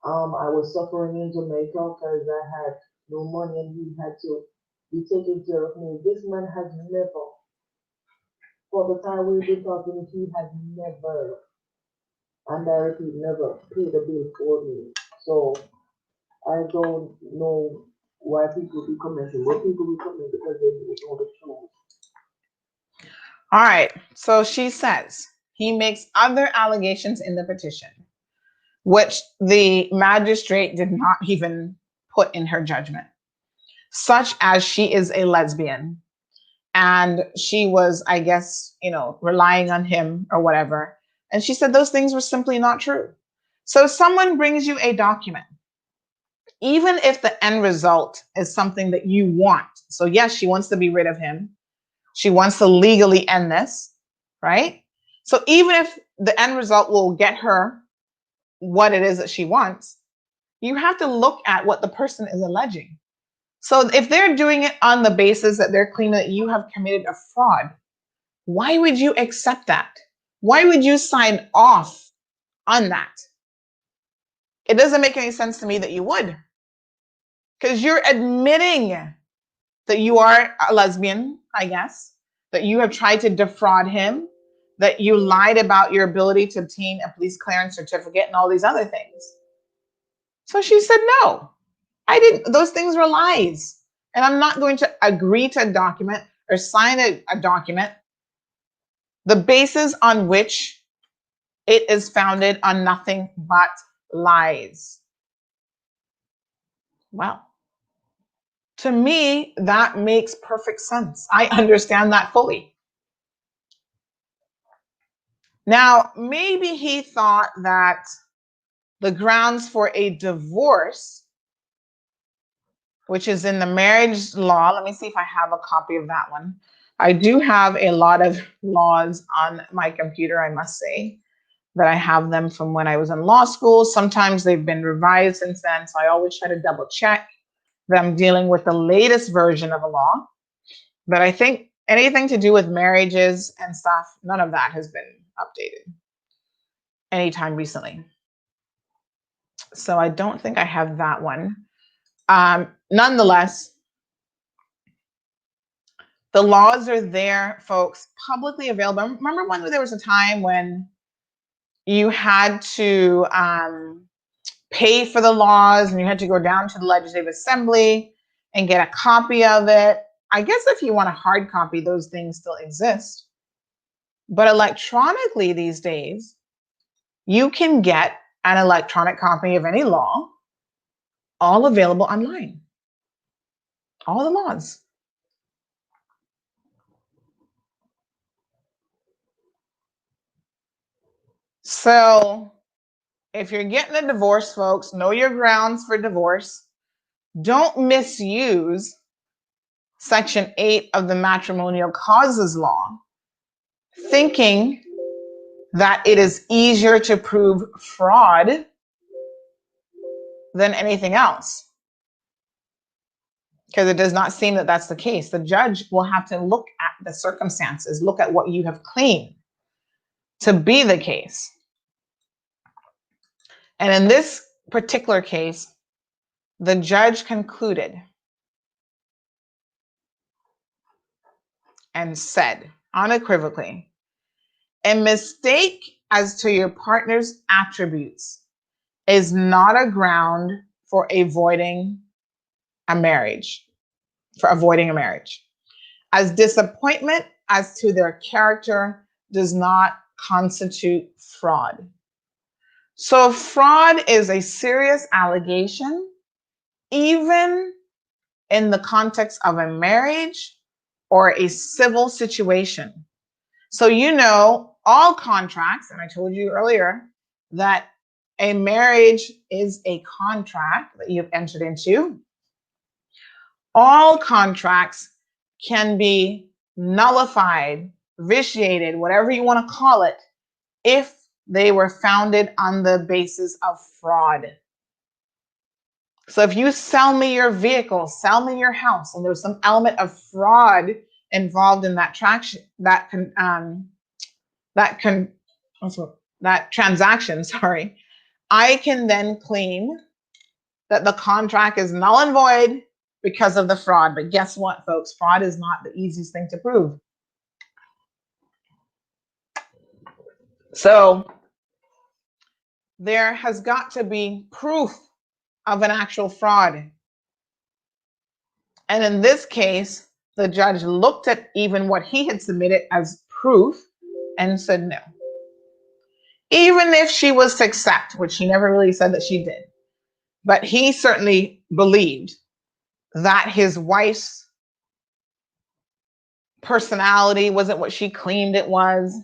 I was suffering in Jamaica because I had no money and he had to be taking care of me. This man has never, for the time we've been talking, he has never, and I repeat, never paid a bill for me. So I don't know why people be commenting, but people be commenting because they don't know the truth. All right. So she says he makes other allegations in the petition, which the magistrate did not even put in her judgment, such as she is a lesbian and she was, I guess, relying on him or whatever. And she said those things were simply not true. So someone brings you a document, even if the end result is something that you want. So yes, she wants to be rid of him. She wants to legally end this, right? So even if the end result will get her what it is that she wants, you have to look at what the person is alleging. So if they're doing it on the basis that they're claiming that you have committed a fraud, why would you accept that? Why would you sign off on that? It doesn't make any sense to me that you would, because you're admitting that you are a lesbian, I guess, that you have tried to defraud him, that you lied about your ability to obtain a police clearance certificate and all these other things. So she said, no, I didn't. Those things were lies. And I'm not going to agree to a document or sign a document, the basis on which it is founded on nothing but lies. Well, to me, that makes perfect sense. I understand that fully. Now, maybe he thought that the grounds for a divorce, which is in the marriage law, let me see if I have a copy of that one. I do have a lot of laws on my computer, I must say, that I have them from when I was in law school. Sometimes they've been revised since then, so I always try to double check that I'm dealing with the latest version of a law. But I think anything to do with marriages and stuff, none of that has been updated anytime recently. So I don't think I have that one. Nonetheless, the laws are there, folks, publicly available. Remember when there was a time when you had to pay for the laws and you had to go down to the Legislative Assembly and get a copy of it? I guess if you want a hard copy, those things still exist. But electronically these days, you can get an electronic copy of any law, all available online. All the laws. So if you're getting a divorce, folks, know your grounds for divorce. Don't misuse Section 8 of the Matrimonial Causes Law, thinking that it is easier to prove fraud than anything else, because it does not seem that that's the case. The judge will have to look at the circumstances, look at what you have claimed to be the case. And in this particular case, the judge concluded and said unequivocally, a mistake as to your partner's attributes is not a ground for avoiding a marriage, as disappointment as to their character does not constitute fraud. So fraud is a serious allegation, even in the context of a marriage or a civil situation. So all contracts, and I told you earlier that a marriage is a contract that you've entered into. All contracts can be nullified, vitiated, whatever you want to call it, if they were founded on the basis of fraud. So if you sell me your vehicle, sell me your house, and there's some element of fraud involved in that transaction, sorry, I can then claim that the contract is null and void because of the fraud. But guess what, folks? Fraud is not the easiest thing to prove. So there has got to be proof of an actual fraud. And in this case, the judge looked at even what he had submitted as proof and said no. Even if she was to accept, which she never really said that she did, but he certainly believed that his wife's personality wasn't what she claimed it was.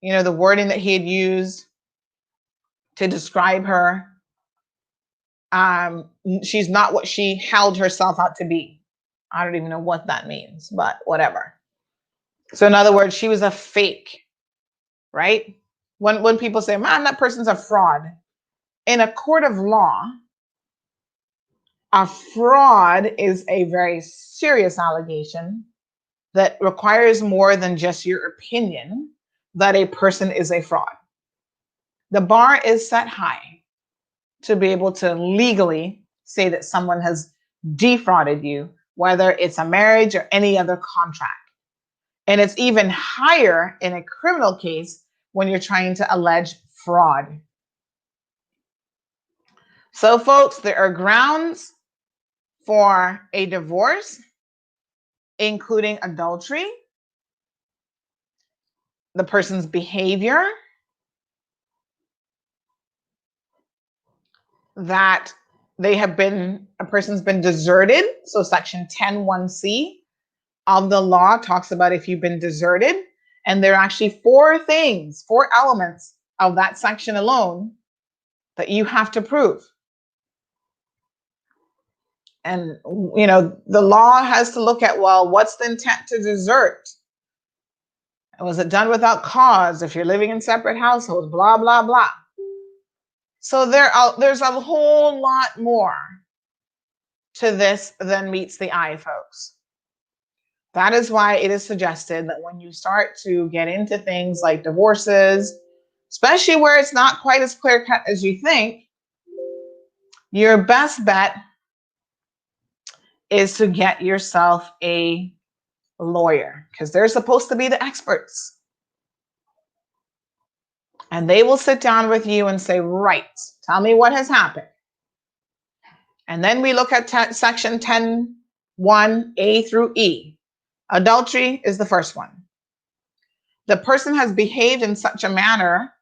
You know, the wording that he had used to describe her, she's not what she held herself out to be. I don't even know what that means, but whatever. So in other words, she was a fake, right? When people say, man, that person's a fraud, in a court of law, a fraud is a very serious allegation that requires more than just your opinion that a person is a fraud. The bar is set high to be able to legally say that someone has defrauded you, whether it's a marriage or any other contract. And it's even higher in a criminal case when you're trying to allege fraud. So folks, there are grounds for a divorce, including adultery, the person's behavior, that a person's been deserted. So section 10(1)(c) of the law talks about if you've been deserted, and there are actually four elements of that section alone that you have to prove. And, you know, the law has to look at, well, what's the intent to desert? Was it done without cause? If you're living in separate households, blah, blah, blah. So there's a whole lot more to this than meets the eye, folks. That is why it is suggested that when you start to get into things like divorces, especially where it's not quite as clear cut as you think, your best bet is to get yourself a lawyer, because they're supposed to be the experts. And they will sit down with you and say, right, tell me what has happened. And then we look at section 10(1)(a) through E. Adultery is the first one. The person has behaved in such a manner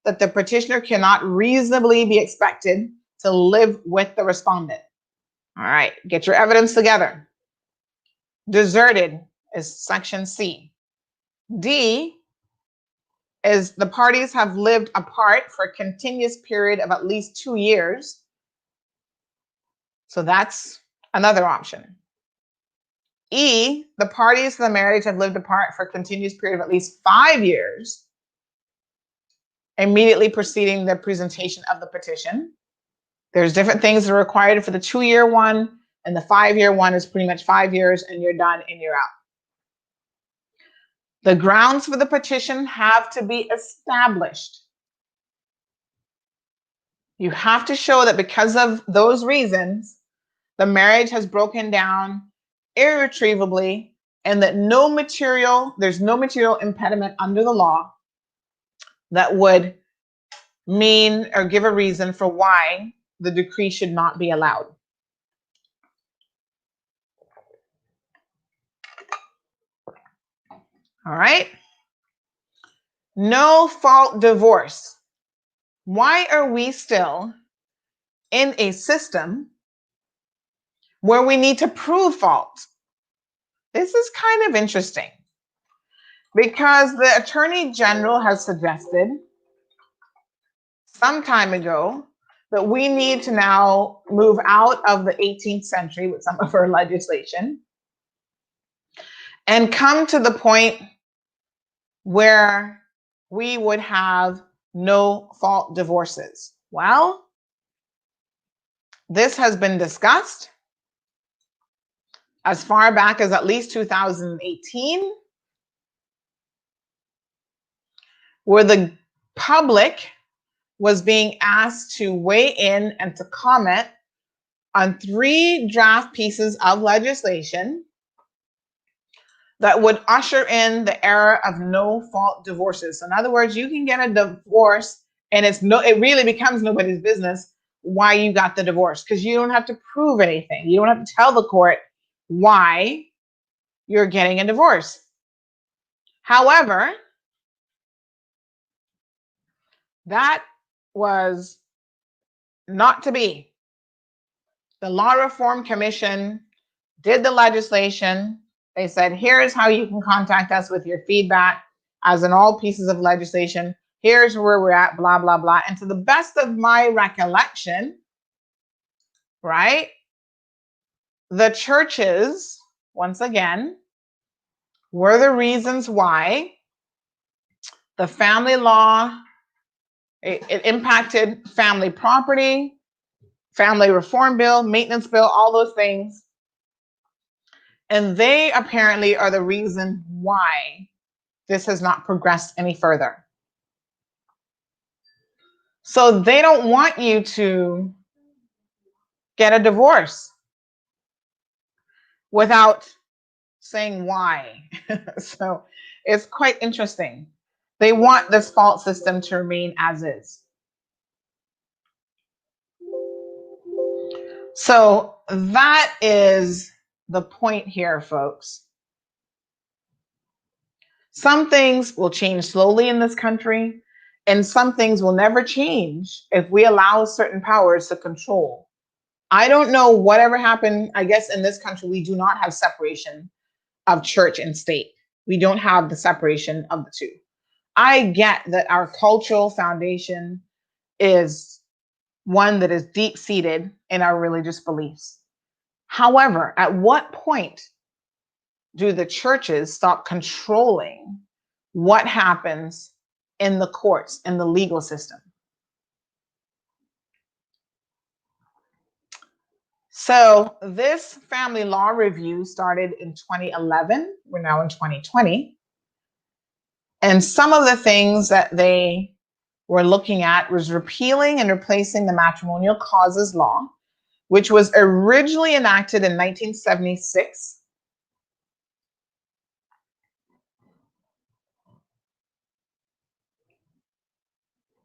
that the petitioner cannot reasonably be expected to live with the respondent. All right, get your evidence together. Deserted is section C. D is the parties have lived apart for a continuous period of at least 2 years. So that's another option. E, the parties to the marriage have lived apart for a continuous period of at least 5 years, immediately preceding the presentation of the petition. There's different things that are required for the 2-year one, and the 5-year one is pretty much 5 years and you're done and you're out. The grounds for the petition have to be established. You have to show that because of those reasons, the marriage has broken down irretrievably, and that there's no material impediment under the law that would mean or give a reason for why the decree should not be allowed. All right. No fault divorce. Why are we still in a system where we need to prove fault? This is kind of interesting, because the Attorney General has suggested some time ago that we need to now move out of the 18th century with some of our legislation and come to the point where we would have no-fault divorces? Well, this has been discussed as far back as at least 2018, where the public was being asked to weigh in and to comment on 3 draft pieces of legislation that would usher in the era of no-fault divorces. In other words, you can get a divorce and it really becomes nobody's business why you got the divorce, because you don't have to prove anything. You don't have to tell the court why you're getting a divorce. However, that was not to be. The Law Reform Commission did the legislation. They said, here's how you can contact us with your feedback as in all pieces of legislation. Here's where we're at, blah, blah, blah. And to the best of my recollection, right, the churches, once again, were the reasons why the family law, it impacted family property, family reform bill, maintenance bill, all those things. And they apparently are the reason why this has not progressed any further. So they don't want you to get a divorce without saying why. So it's quite interesting. They want this fault system to remain as is. So that is the point here, folks. Some things will change slowly in this country, and some things will never change if we allow certain powers to control. I don't know whatever happened. I guess in this country, we do not have separation of church and state. We don't have the separation of the two. I get that our cultural foundation is one that is deep-seated in our religious beliefs. However, at what point do the churches stop controlling what happens in the courts, in the legal system? So this family law review started in 2011. We're now in 2020. And some of the things that they were looking at was repealing and replacing the Matrimonial Causes Law, which was originally enacted in 1976.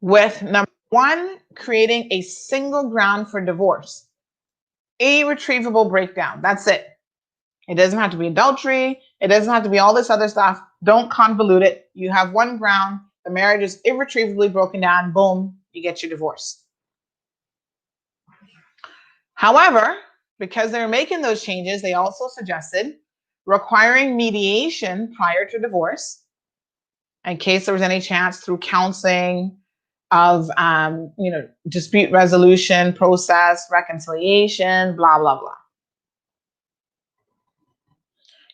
With number 1, creating a single ground for divorce, irretrievable breakdown. That's it. It doesn't have to be adultery. It doesn't have to be all this other stuff. Don't convolute it. You have one ground. The marriage is irretrievably broken down. Boom, you get your divorce. However, because they're making those changes, they also suggested requiring mediation prior to divorce in case there was any chance through counseling of dispute resolution process, reconciliation, blah, blah, blah.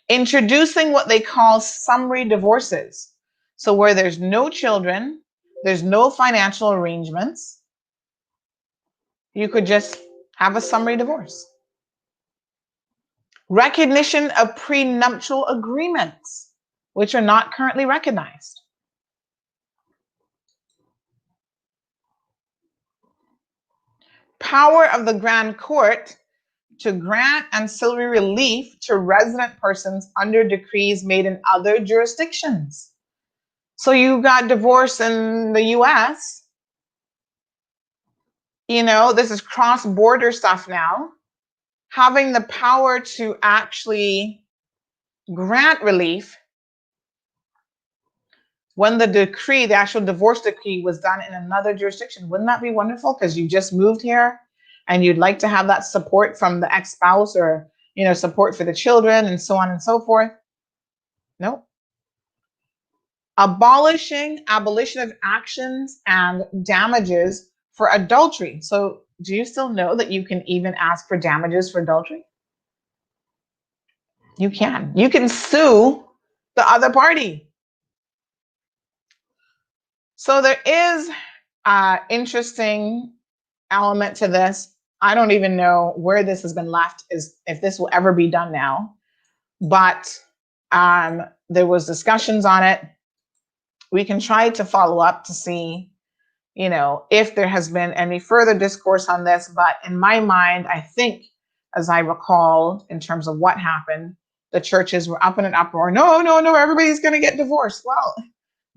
Introducing what they call summary divorces. So where there's no children, there's no financial arrangements, you could just have a summary divorce. Recognition of prenuptial agreements, which are not currently recognized. Power of the Grand Court to grant ancillary relief to resident persons under decrees made in other jurisdictions. So you got divorce in the US, this is cross-border stuff now. Having the power to actually grant relief when the actual divorce decree was done in another jurisdiction. Wouldn't that be wonderful? Because you just moved here and you'd like to have that support from the ex-spouse or, support for the children and so on and so forth. Nope. Abolition of actions and damages for adultery. So do you still know that you can even ask for damages for adultery? You can. You can sue the other party. So there is an interesting element to this. I don't even know where this has been left, is if this will ever be done now. But there was discussions on it. We can try to follow up to see, if there has been any further discourse on this. But in my mind, I think, as I recall, in terms of what happened, the churches were up in an uproar. No, everybody's going to get divorced. Well,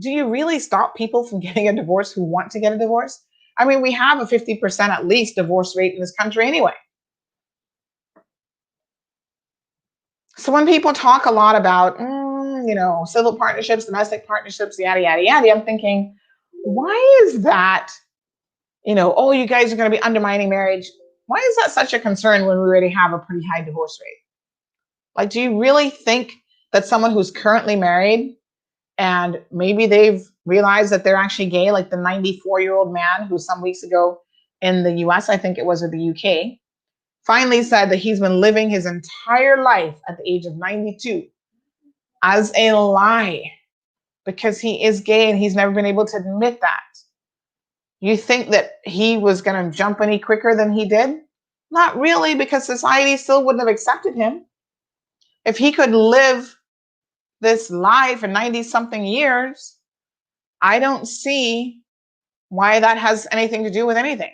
do you really stop people from getting a divorce who want to get a divorce? I mean, we have a 50% at least divorce rate in this country anyway. So when people talk a lot about, civil partnerships, domestic partnerships, yada, yada, yada, I'm thinking, why is that, oh, you guys are going to be undermining marriage? Why is that such a concern when we already have a pretty high divorce rate? Like, do you really think that someone who's currently married and maybe they've realized that they're actually gay, like the 94-year-old man who some weeks ago in the US, I think it was, or the UK, finally said that he's been living his entire life at the age of 92 as a lie because he is gay and he's never been able to admit that. You think that he was going to jump any quicker than he did? Not really, because society still wouldn't have accepted him. If he could live this lie for 90-something years, I don't see why that has anything to do with anything.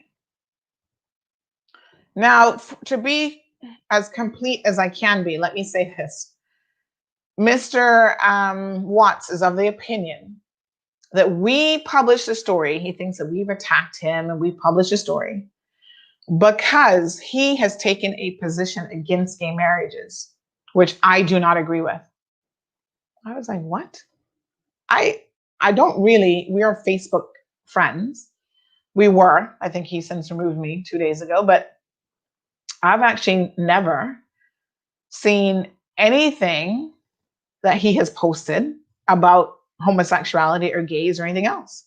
Now, to be as complete as I can be, let me say this. Mr. Watts is of the opinion that we published a story. He thinks that we've attacked him and we published a story because he has taken a position against gay marriages, which I do not agree with. I was like, what? I don't really, we are Facebook friends. We were, I think he since removed me 2 days ago, but I've actually never seen anything that he has posted about homosexuality or gays or anything else.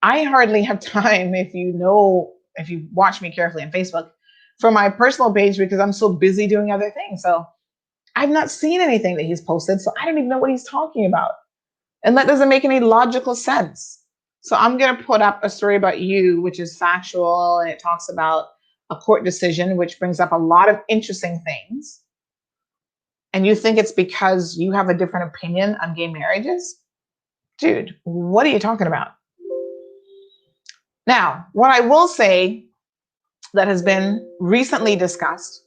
I hardly have time, if you watch me carefully on Facebook, for my personal page because I'm so busy doing other things. So I've not seen anything that he's posted, so I don't even know what he's talking about. And that doesn't make any logical sense. So I'm going to put up a story about you, which is factual, and it talks about a court decision, which brings up a lot of interesting things. And you think it's because you have a different opinion on gay marriages? Dude, what are you talking about? Now, what I will say that has been recently discussed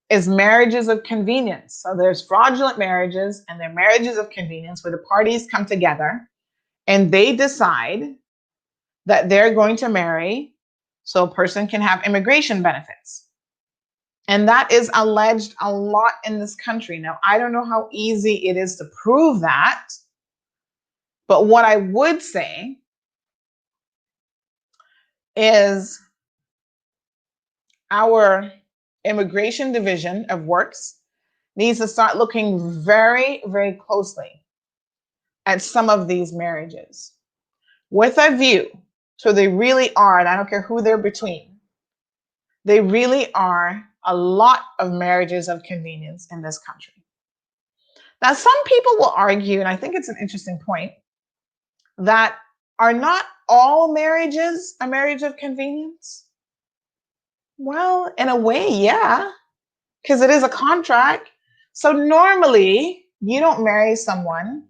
is marriages of convenience. So there's fraudulent marriages and there are marriages of convenience where the parties come together and they decide that they're going to marry so a person can have immigration benefits. And that is alleged a lot in this country. Now, I don't know how easy it is to prove that, but what I would say is our Immigration Division of Works needs to start looking very, very closely at some of these marriages with a view. So they really are, and I don't care who they're between, they really are a lot of marriages of convenience in this country. Now, some people will argue, and I think it's an interesting point, that are not all marriages a marriage of convenience? Well, in a way, yeah, because it is a contract. So normally you don't marry someone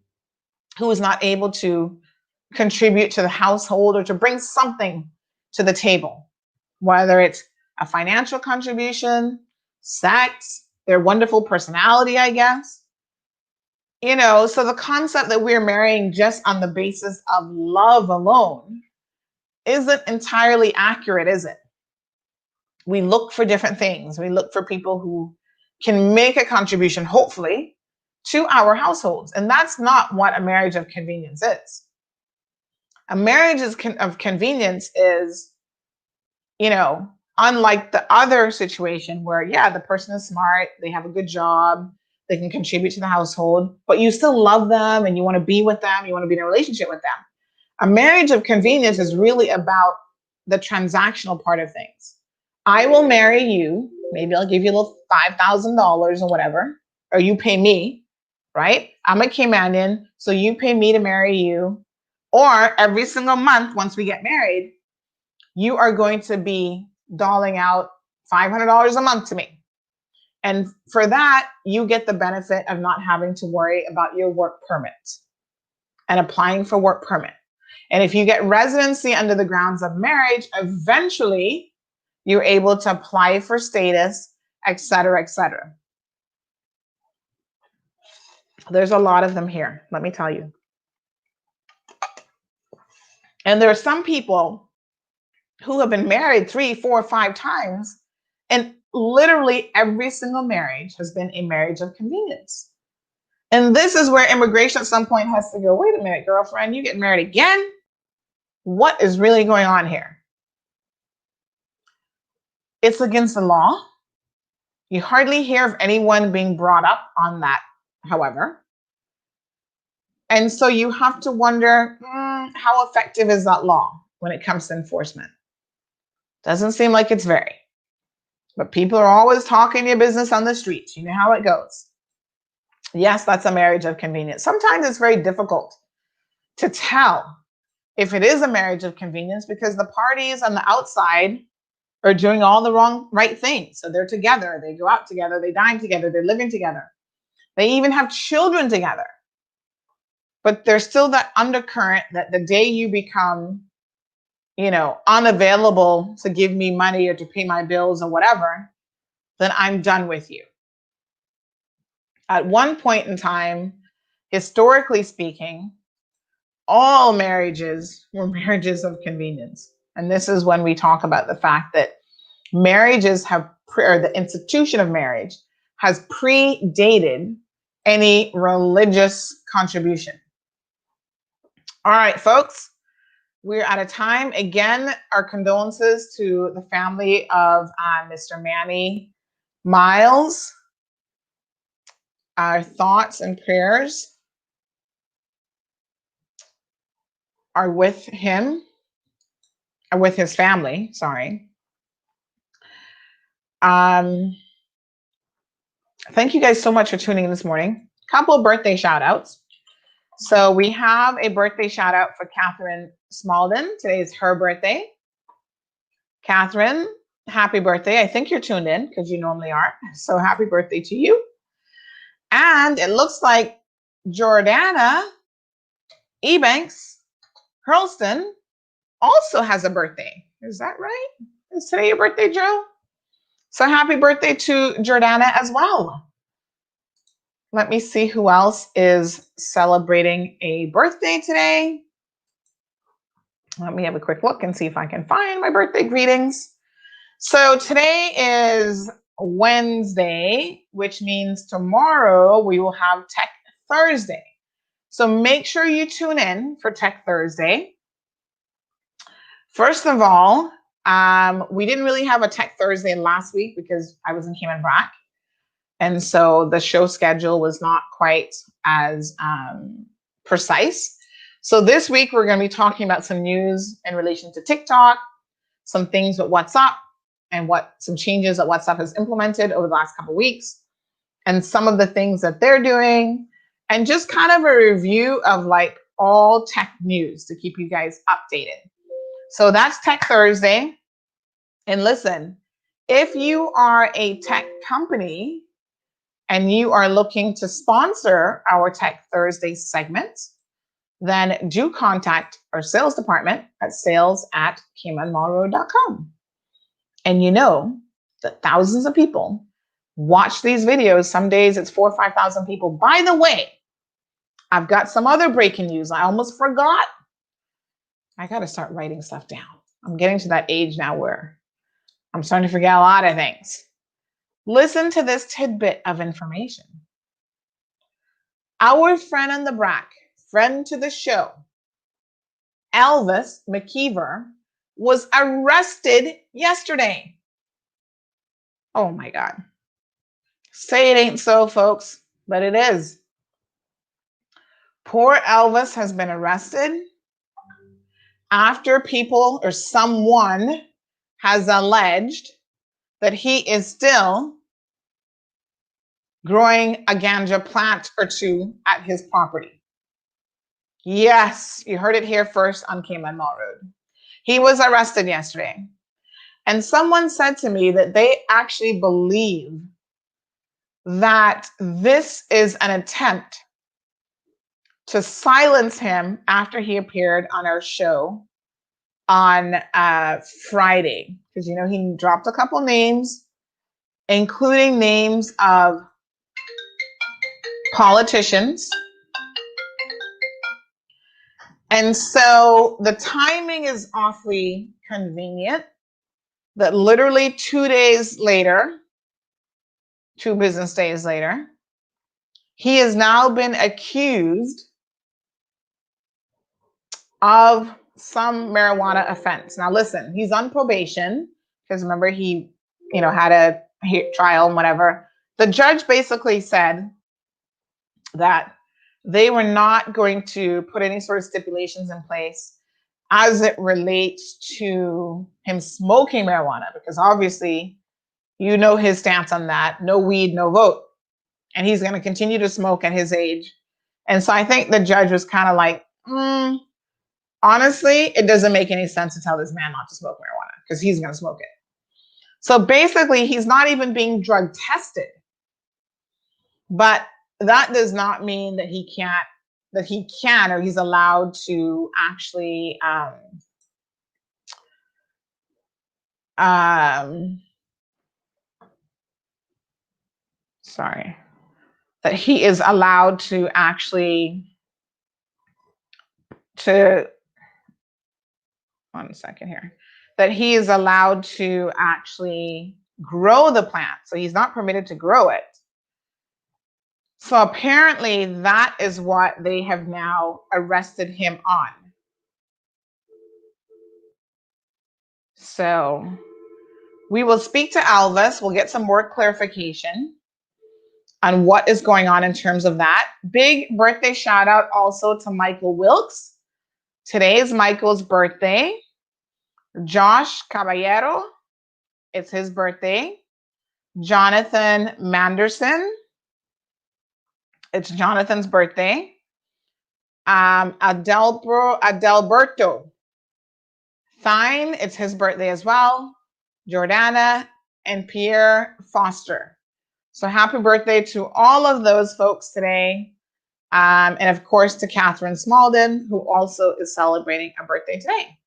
who is not able to contribute to the household or to bring something to the table, whether it's a financial contribution, sex, their wonderful personality, I guess. So the concept that we're marrying just on the basis of love alone isn't entirely accurate, is it? We look for different things. We look for people who can make a contribution, hopefully, to our households. And that's not what a marriage of convenience is. A marriage of convenience is, unlike the other situation where, yeah, the person is smart, they have a good job, they can contribute to the household, but you still love them and you want to be with them, you want to be in a relationship with them. A marriage of convenience is really about the transactional part of things. I will marry you. Maybe I'll give you a little $5,000 or whatever, or you pay me, right? I'm a Caymanian, so you pay me to marry you. Or every single month, once we get married, you are going to be doling out $500 a month to me. And for that, you get the benefit of not having to worry about your work permit and applying for work permit. And if you get residency under the grounds of marriage, eventually you're able to apply for status, et cetera, et cetera. There's a lot of them here, let me tell you. And there are some people who have been married 3, 4, 5 times, and literally every single marriage has been a marriage of convenience. And this is where immigration at some point has to go, wait a minute, girlfriend, you get married again? What is really going on here? It's against the law. You hardly hear of anyone being brought up on that, however. And so you have to wonder, how effective is that law when it comes to enforcement? Doesn't seem like it's very. But people are always talking your business on the streets. You know how it goes. Yes, that's a marriage of convenience. Sometimes it's very difficult to tell if it is a marriage of convenience because the parties on the outside are doing all the right things. So they're together, they go out together, they dine together, they're living together. They even have children together. But there's still that undercurrent that the day you become, unavailable to give me money or to pay my bills or whatever, then I'm done with you. At one point in time, historically speaking, all marriages were marriages of convenience. And this is when we talk about the fact that marriages or the institution of marriage has predated any religious contribution. All right, folks, we're out of time. Again, our condolences to the family of Mr. Manny Miles. Our thoughts and prayers are with him, or with his family, sorry. Thank you guys so much for tuning in this morning. Couple of birthday shout outs. So we have a birthday shout out for Catherine Smalden. Today is her birthday. Catherine, happy birthday. I think you're tuned in because you normally are. So happy birthday to you. And it looks like Jordana Ebanks Hurlston also has a birthday. Is that right? Is today your birthday, Joe? So happy birthday to Jordana as well. Let me see who else is celebrating a birthday today. Let me have a quick look and see if I can find my birthday greetings. So today is Wednesday, which means tomorrow we will have Tech Thursday. So make sure you tune in for Tech Thursday. First of all, we didn't really have a Tech Thursday last week because I was in Cayman Brac. And so the show schedule was not quite as precise. So this week, we're going to be talking about some news in relation to TikTok, some things with WhatsApp, and some changes that WhatsApp has implemented over the last couple of weeks, and some of the things that they're doing, and just kind of a review of like all tech news to keep you guys updated. So that's Tech Thursday. And listen, if you are a tech company and you are looking to sponsor our Tech Thursday segment, then do contact our sales department at sales@caymanmonroe.com. And you know that thousands of people watch these videos. Some days it's 4,000 or 5,000 people. By the way, I've got some other breaking news. I almost forgot. I got to start writing stuff down. I'm getting to that age now where I'm starting to forget a lot of things. Listen to this tidbit of information. Our friend on the Brac, friend to the show, Elvis McKeever, was arrested yesterday. Oh my God. Say it ain't so, folks, but it is. Poor Elvis has been arrested after people or someone has alleged that he is still growing a ganja plant or two at his property. Yes, you heard it here first on Cayman Mall Road. He was arrested yesterday. And someone said to me that they actually believe that this is an attempt to silence him after he appeared on our show on Friday. Because, you know, he dropped a couple names, including names of politicians. And so the timing is awfully convenient that literally 2 days later, 2 business days later, he has now been accused of some marijuana offense. Now, listen, he's on probation because remember he, you know, had a trial and whatever. The judge basically said that they were not going to put any sort of stipulations in place as it relates to him smoking marijuana, because obviously, you know his stance on that: no weed, no vote. And he's going to continue to smoke at his age. And so I think the judge was kind of like, honestly, it doesn't make any sense to tell this man not to smoke marijuana because he's going to smoke it. So basically, he's not even being drug tested. But that does not mean that he can or he's allowed to actually that he is allowed to actually that he is allowed to actually grow the plant. So he's not permitted to grow it. So apparently that is what they have now arrested him on. So we will speak to Alvis. We'll get some more clarification on what is going on in terms of that. Big birthday shout out also to Michael Wilkes. Today is Michael's birthday. Josh Caballero, it's his birthday. Jonathan Manderson, it's Jonathan's birthday. Adelberto Thine, it's his birthday as well. Jordana and Pierre Foster. So happy birthday to all of those folks today. And of course to Catherine Smalden, who also is celebrating a birthday today.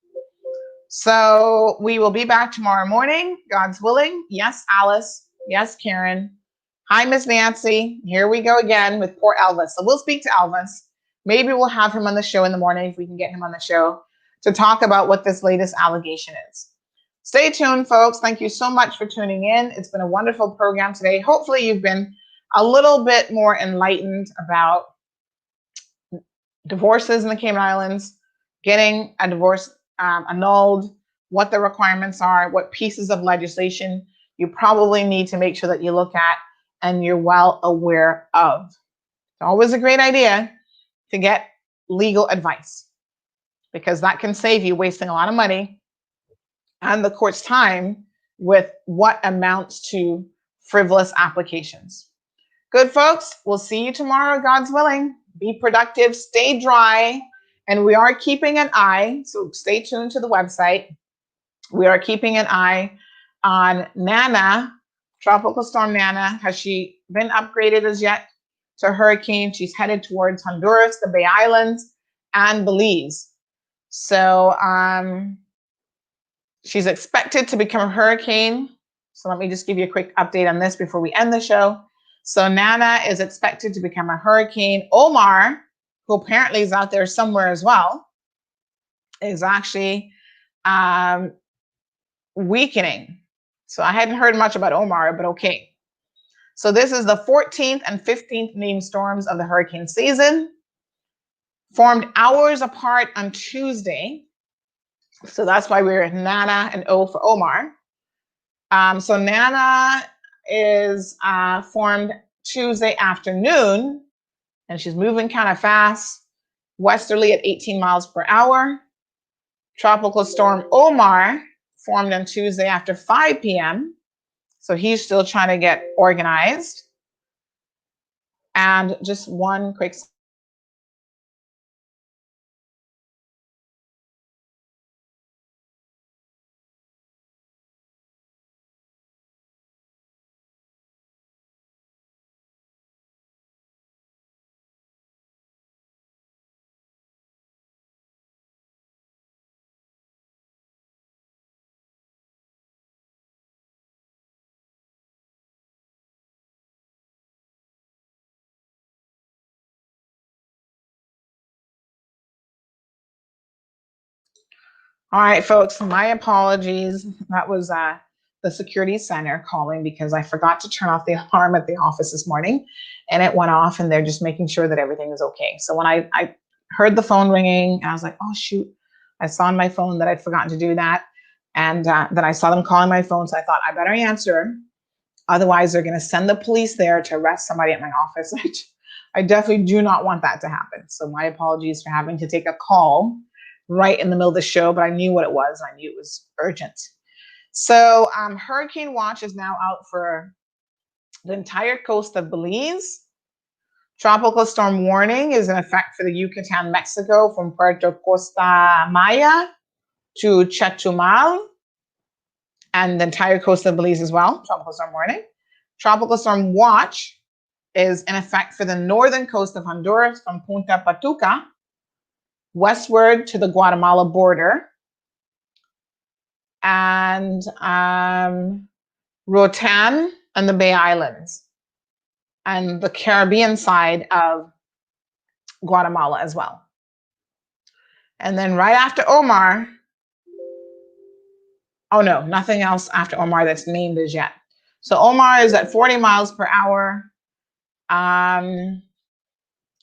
So we will be back tomorrow morning, God's willing. Yes, Alice. Yes, Karen. Hi, Miss Nancy. Here we go again with poor Elvis. So we'll speak to Elvis. Maybe we'll have him on the show in the morning if we can get him on the show to talk about what this latest allegation is. Stay tuned, folks. Thank you so much for tuning in. It's been a wonderful program today. Hopefully you've been a little bit more enlightened about divorces in the Cayman Islands, getting a divorce annulled, what the requirements are, what pieces of legislation you probably need to make sure that you look at and you're well aware of. It's always a great idea to get legal advice because that can save you wasting a lot of money and the court's time with what amounts to frivolous applications. Good, folks. We'll see you tomorrow, God's willing. Be productive, stay dry, and we are keeping an eye, so stay tuned to the website. We are keeping an eye on Nana, Tropical Storm Nana. Has she been upgraded as yet to hurricane? She's headed towards Honduras, the Bay Islands, and Belize. So she's expected to become a hurricane. So let me just give you a quick update on this before we end the show. So Nana is expected to become a hurricane. Omar, who apparently is out there somewhere as well, is actually weakening. So I hadn't heard much about Omar, but okay. So this is the 14th and 15th named storms of the hurricane season, formed hours apart on Tuesday. So that's why we're Nana and O for Omar. So Nana is formed Tuesday afternoon, and she's moving kind of fast, westerly at 18 miles per hour. Tropical storm Omar formed on Tuesday after 5 p.m. So he's still trying to get organized. And just one quick All right, folks, my apologies. That was the security center calling because I forgot to turn off the alarm at the office this morning, and it went off, and they're just making sure that everything is okay. So when I heard the phone ringing, and I was like, oh, shoot. I saw on my phone that I'd forgotten to do that. And then I saw them calling my phone, so I thought I better answer. Otherwise, they're going to send the police there to arrest somebody at my office. I definitely do not want that to happen. So my apologies for having to take a call right in the middle of the show, but I knew what it was. I knew it was urgent. So hurricane watch is now out for the entire coast of Belize. Tropical storm warning is in effect for the Yucatan, Mexico, from Puerto Costa Maya to Chetumal, and the entire coast of Belize as well. Tropical storm warning. Tropical storm watch is in effect for the northern coast of Honduras from Punta Patuca westward to the Guatemala border, and Roatan and the Bay Islands, and the Caribbean side of Guatemala as well. And then right after Omar, oh no, nothing else after Omar that's named as yet. So Omar is at 40 miles per hour.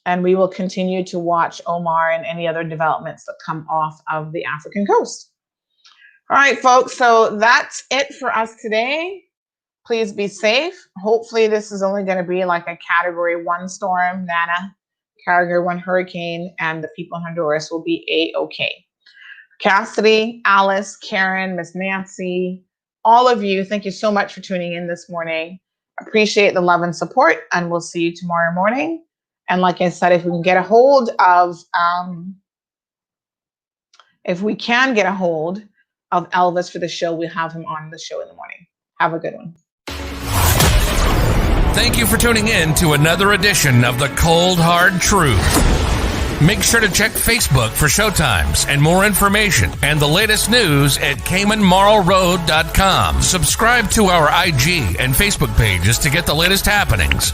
And we will continue to watch Omar and any other developments that come off of the African coast. All right, folks, so that's it for us today. Please be safe. Hopefully this is only going to be like a Category 1 storm, Nana, Category 1 hurricane, and the people in Honduras will be A-okay. Cassidy, Alice, Karen, Miss Nancy, all of you, thank you so much for tuning in this morning. Appreciate the love and support, and we'll see you tomorrow morning. And like I said, if we can get a hold of Elvis for the show, we'll have him on the show in the morning. Have a good one. Thank you for tuning in to another edition of The Cold Hard Truth. Make sure to check Facebook for showtimes and more information and the latest news at CaymanMarlRoad.com. Subscribe to our IG and Facebook pages to get the latest happenings.